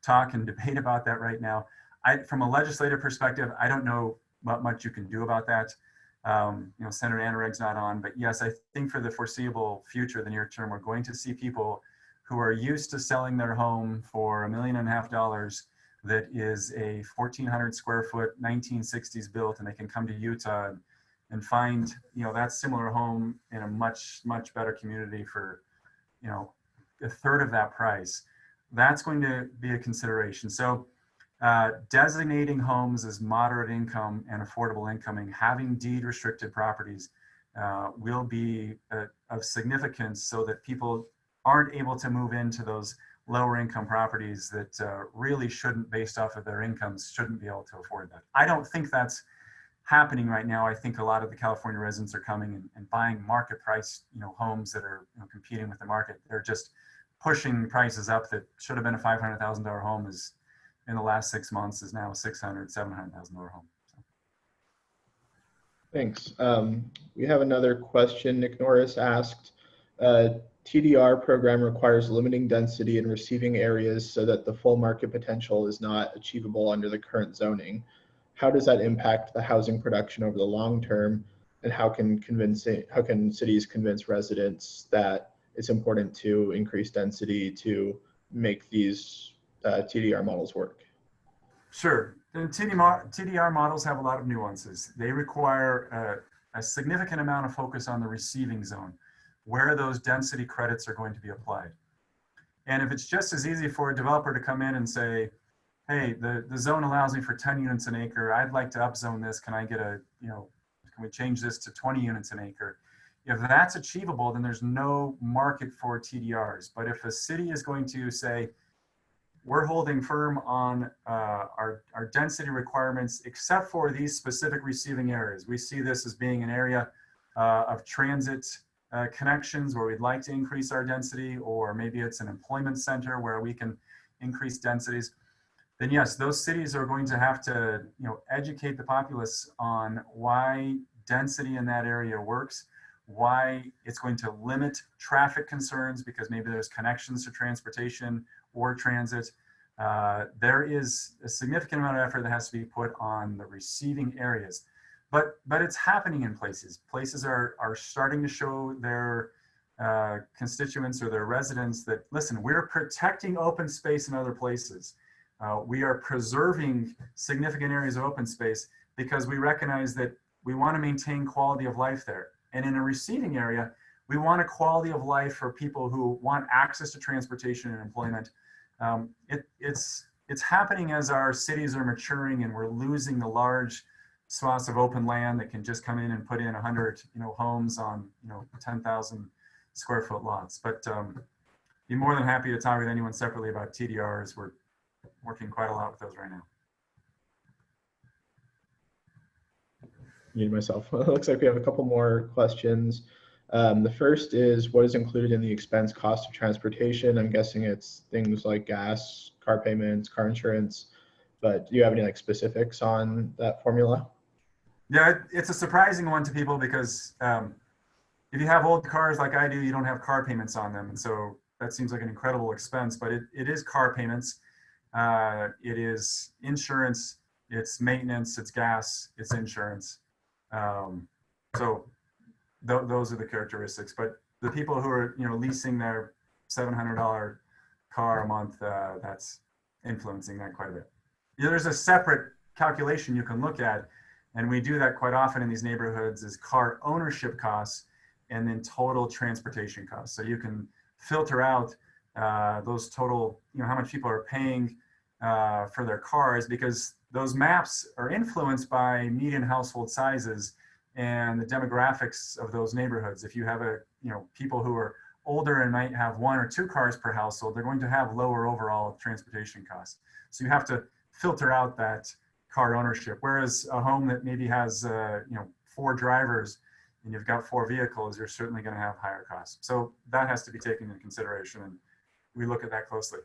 talk and debate about that right now. From a legislative perspective, I don't know what much you can do about that. Senator Annareg's not on, but yes, I think for the foreseeable future, the near term, we're going to see people who are used to selling their home for $1.5 million that is a 1,400 square foot, 1960s built, and they can come to Utah and find, that similar home in a much, much better community for, a third of that price. That's going to be a consideration. So designating homes as moderate income and affordable income and having deed restricted properties will be of significance, so that people aren't able to move into those lower income properties that really shouldn't, based off of their incomes, shouldn't be able to afford that. I don't think that's happening right now. I think a lot of the California residents are coming and buying market price, homes that are competing with the market. They're just pushing prices up that should have been a $500,000 home is, in the last 6 months, is now a $600,000, $700,000 home. Thanks. We have another question. Nick Norris asked, TDR program requires limiting density in receiving areas so that the full market potential is not achievable under the current zoning. How does that impact the housing production over the long term? And how can cities convince residents that it's important to increase density to make these TDR models work? Sure. And TDR models have a lot of nuances. They require a significant amount of focus on the receiving zone, where those density credits are going to be applied. And if it's just as easy for a developer to come in and say, hey, the zone allows me for 10 units an acre, I'd like to upzone this, can I get can we change this to 20 units an acre? If that's achievable, then there's no market for TDRs. But if a city is going to say, we're holding firm on our density requirements, except for these specific receiving areas. We see this as being an area of transit connections where we'd like to increase our density, or maybe it's an employment center where we can increase densities. Then yes, those cities are going to have to educate the populace on why density in that area works, why it's going to limit traffic concerns because maybe there's connections to transportation or transit. There is a significant amount of effort that has to be put on the receiving areas, but it's happening in places. Places are starting to show their constituents or their residents that, listen, we're protecting open space in other places. We are preserving significant areas of open space because we recognize that we want to maintain quality of life there. And in a receiving area, we want a quality of life for people who want access to transportation and employment. It's happening as our cities are maturing and we're losing the large swaths of open land that can just come in and put in 100 homes on 10,000 square foot lots. But be more than happy to talk with anyone separately about TDRs. We're working quite a lot with those right now. Muted myself. It looks like we have a couple more questions. The first is, what is included in the expense cost of transportation? I'm guessing it's things like gas, car payments, car insurance, but do you have any specifics on that formula? Yeah, it's a surprising one to people because if you have old cars like I do, you don't have car payments on them. And so that seems like an incredible expense, but it is car payments. It is insurance, it's maintenance, it's gas, it's insurance. So those are the characteristics, but the people who are leasing their $700 car a month, that's influencing that quite a bit. There's a separate calculation you can look at, and we do that quite often in these neighborhoods, is car ownership costs and then total transportation costs. So you can filter out those total, how much people are paying for their cars, because those maps are influenced by median household sizes and the demographics of those neighborhoods. If you have people who are older and might have 1 or 2 cars per household, they're going to have lower overall transportation costs. So you have to filter out that car ownership. Whereas a home that maybe has 4 drivers and you've got 4 vehicles, you're certainly going to have higher costs. So that has to be taken into consideration, and we look at that closely.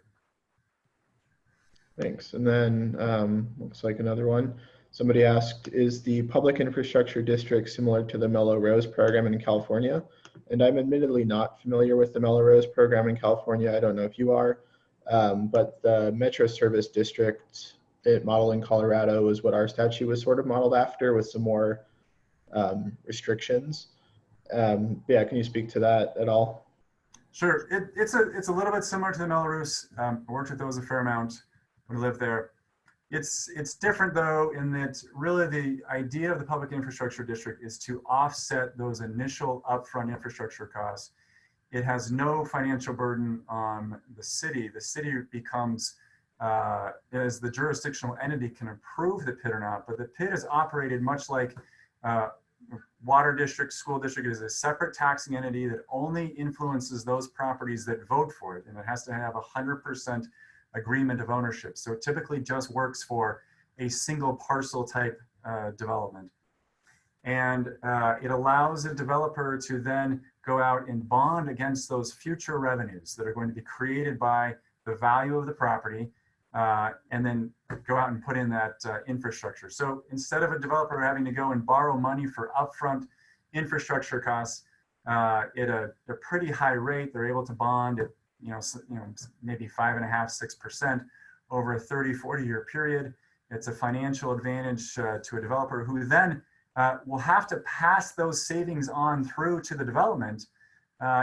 Thanks. And then looks like another one. Somebody asked, is the public infrastructure district similar to the Mellow program in California? And I'm admittedly not familiar with the Mellow program in California. I don't know if you are, but the Metro Service District model in Colorado is what our statute was sort of modeled after, with some more restrictions. Yeah, can you speak to that at all? Sure. It's a little bit similar to the Mellow. I worked with those a fair amount when I lived there. It's different though, in that really the idea of the public infrastructure district is to offset those initial upfront infrastructure costs. It has no financial burden on the city. The city becomes, as the jurisdictional entity, can approve the PID or not, but the PID is operated much like water district, school district. It is a separate taxing entity that only influences those properties that vote for it, and it has to have 100% agreement of ownership. So it typically just works for a single parcel type development. And it allows a developer to then go out and bond against those future revenues that are going to be created by the value of the property. and then go out and put in that infrastructure. So instead of a developer having to go and borrow money for upfront infrastructure costs at a pretty high rate, they're able to bond at maybe 5.5%, 6% over a 30, 40-year period. It's a financial advantage to a developer who then will have to pass those savings on through to the development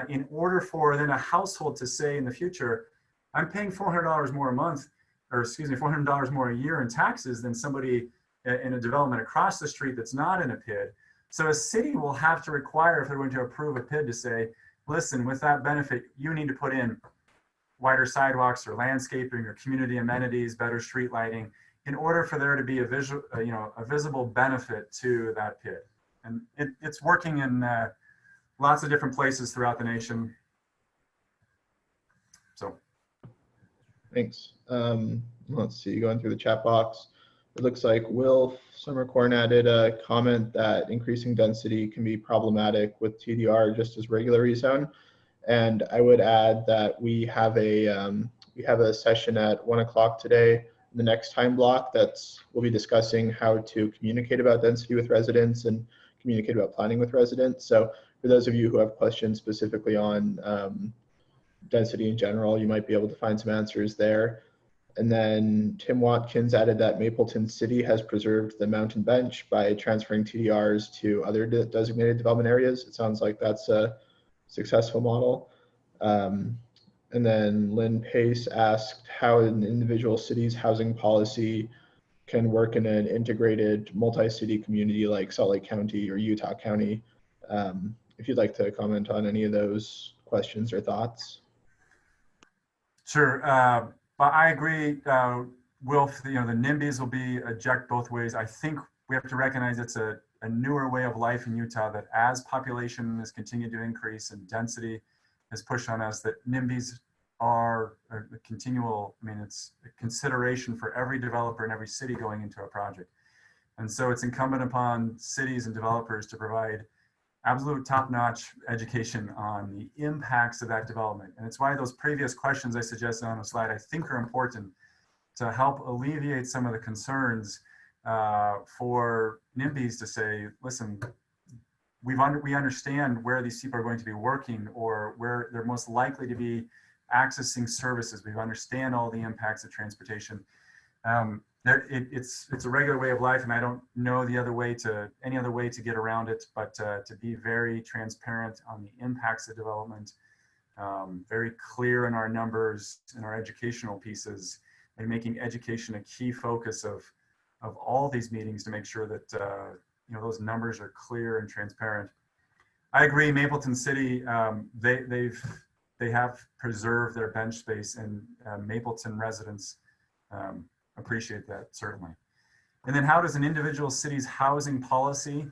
in order for then a household to say in the future, I'm paying $400 more a month, or excuse me, $400 more a year in taxes than somebody in a development across the street that's not in a PID. So a city will have to require, if they're going to approve a PID, to say, listen, with that benefit, you need to put in wider sidewalks or landscaping or community amenities, better street lighting, in order for there to be a visible benefit to that PID. And it's working in lots of different places throughout the nation. So. Thanks. Let's see, going through the chat box. It looks like Will Summercorn added a comment that increasing density can be problematic with TDR just as regular rezone. And I would add that we have a session at 1 o'clock today, the next time block, we'll be discussing how to communicate about density with residents and communicate about planning with residents. So for those of you who have questions specifically on density in general, you might be able to find some answers there. And then Tim Watkins added that Mapleton City has preserved the mountain bench by transferring TDRs to other designated development areas. It sounds like that's a successful model. And then Lynn Pace asked how an individual city's housing policy can work in an integrated multi-city community like Salt Lake County or Utah County. If you'd like to comment on any of those questions or thoughts. Sure, but I agree, Will, the NIMBYs will be eject both ways. I think we have to recognize it's a newer way of life in Utah, that as population has continued to increase and density has pushed on us, that NIMBYs are a continual, it's a consideration for every developer and every city going into a project. And so it's incumbent upon cities and developers to provide absolute top-notch education on the impacts of that development. And it's why those previous questions I suggested on the slide, I think, are important to help alleviate some of the concerns for NIMBYs to say, listen, we understand where these people are going to be working or where they're most likely to be accessing services. We understand all the impacts of transportation. It's a regular way of life, and I don't know any other way to get around it, but to be very transparent on the impacts of development, very clear in our numbers and our educational pieces, and making education a key focus of all these meetings to make sure that those numbers are clear and transparent. I agree, Mapleton City, they have preserved their bench space, and Mapleton residents appreciate that, certainly. And then how does an individual city's housing policy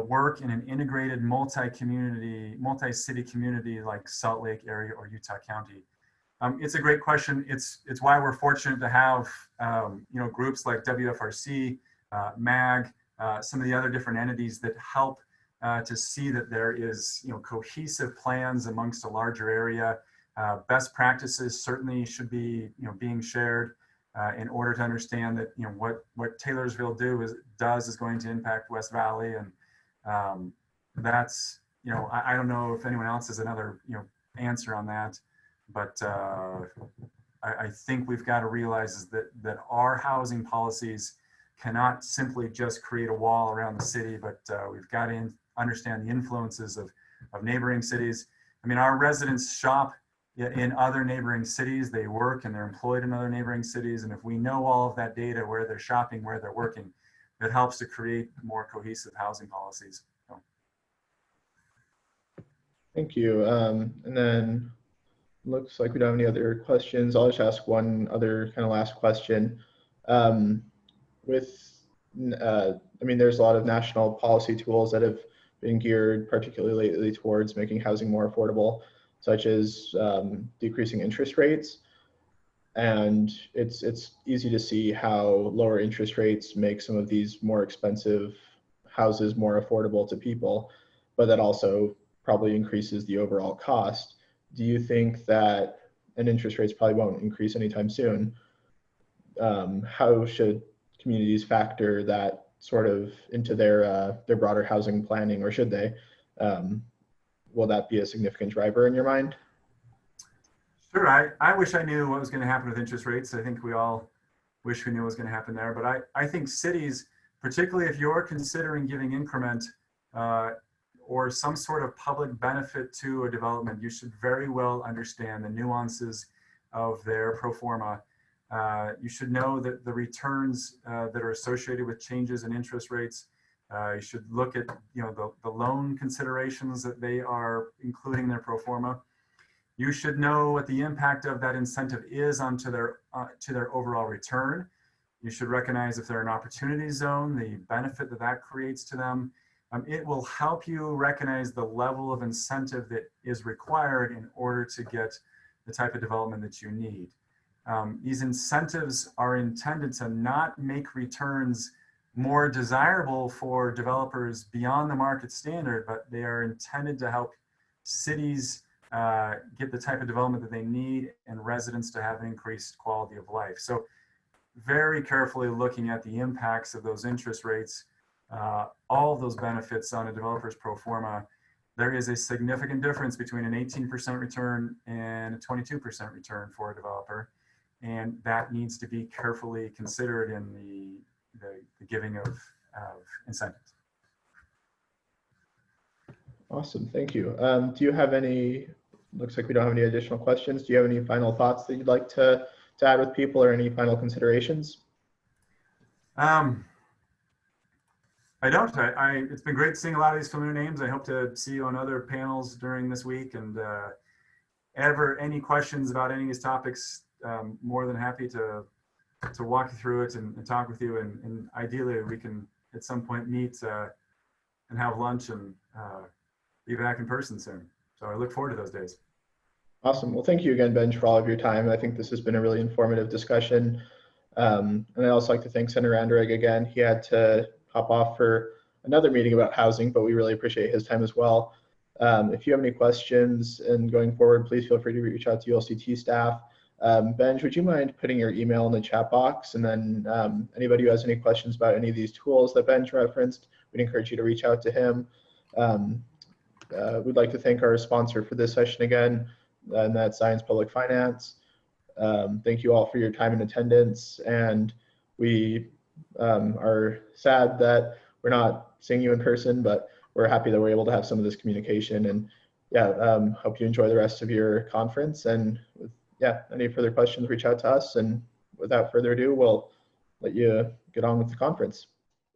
work in an integrated multi-city community like Salt Lake area or Utah County? It's a great question. It's why we're fortunate to have groups like WFRC, MAG, some of the other different entities that help to see that there is cohesive plans amongst a larger area. Best practices certainly should be being shared in order to understand that what Taylorsville does is going to impact West Valley, and that's I don't know if anyone else has another answer on that, but I think we've got to realize that our housing policies cannot simply just create a wall around the city, but we've got to understand the influences of neighboring cities. Our residents shop in other neighboring cities, they work and they're employed in other neighboring cities. And if we know all of that data, where they're shopping, where they're working, it helps to create more cohesive housing policies. So. Thank you. And then looks like we don't have any other questions. I'll just ask one other kind of last question. There's a lot of national policy tools that have been geared particularly lately towards making housing more affordable, such as decreasing interest rates. And it's easy to see how lower interest rates make some of these more expensive houses more affordable to people, but that also probably increases the overall cost. Do you think that, and interest rates probably won't increase anytime soon, how should communities factor that sort of into their broader housing planning, or should they? Will that be a significant driver in your mind? Sure. I wish I knew what was going to happen with interest rates. I think we all wish we knew what was going to happen there. But I think cities, particularly if you're considering giving increment or some sort of public benefit to a development, you should very well understand the nuances of their pro forma. You should know that the returns that are associated with changes in interest rates. You should look at the loan considerations that they are including in their pro forma. You should know what the impact of that incentive is onto their to their overall return. You should recognize if they're an opportunity zone, the benefit that that creates to them. It will help you recognize the level of incentive that is required in order to get the type of development that you need. These incentives are intended to not make returns more desirable for developers beyond the market standard, but they are intended to help cities get the type of development that they need and residents to have an increased quality of life. So very carefully looking at the impacts of those interest rates, all of those benefits on a developer's pro forma. There is a significant difference between an 18% return and a 22% return for a developer. And that needs to be carefully considered in the giving of incentives. Awesome, thank you. Do you have any, looks like we don't have any additional questions. Do you have any final thoughts that you'd like to add with people, or any final considerations? I don't. It's been great seeing a lot of these familiar names. I hope to see you on other panels during this week. And ever any questions about any of these topics, more than happy to walk you through it and talk with you. And ideally, we can at some point meet and have lunch and be back in person soon. So I look forward to those days. Awesome. Well, thank you again, Benj, for all of your time. I think this has been a really informative discussion. And I also like to thank Senator Anderegg again. He had to hop off for another meeting about housing, but we really appreciate his time as well. If you have any questions and going forward, please feel free to reach out to ULCT staff. Benj, would you mind putting your email in the chat box? And then anybody who has any questions about any of these tools that Benj referenced, we'd encourage you to reach out to him. We'd like to thank our sponsor for this session again, and that's Science Public Finance. Thank you all for your time and attendance. And we are sad that we're not seeing you in person, but we're happy that we're able to have some of this communication. And yeah, hope you enjoy the rest of your conference. And yeah, any further questions, reach out to us. And without further ado, we'll let you get on with the conference.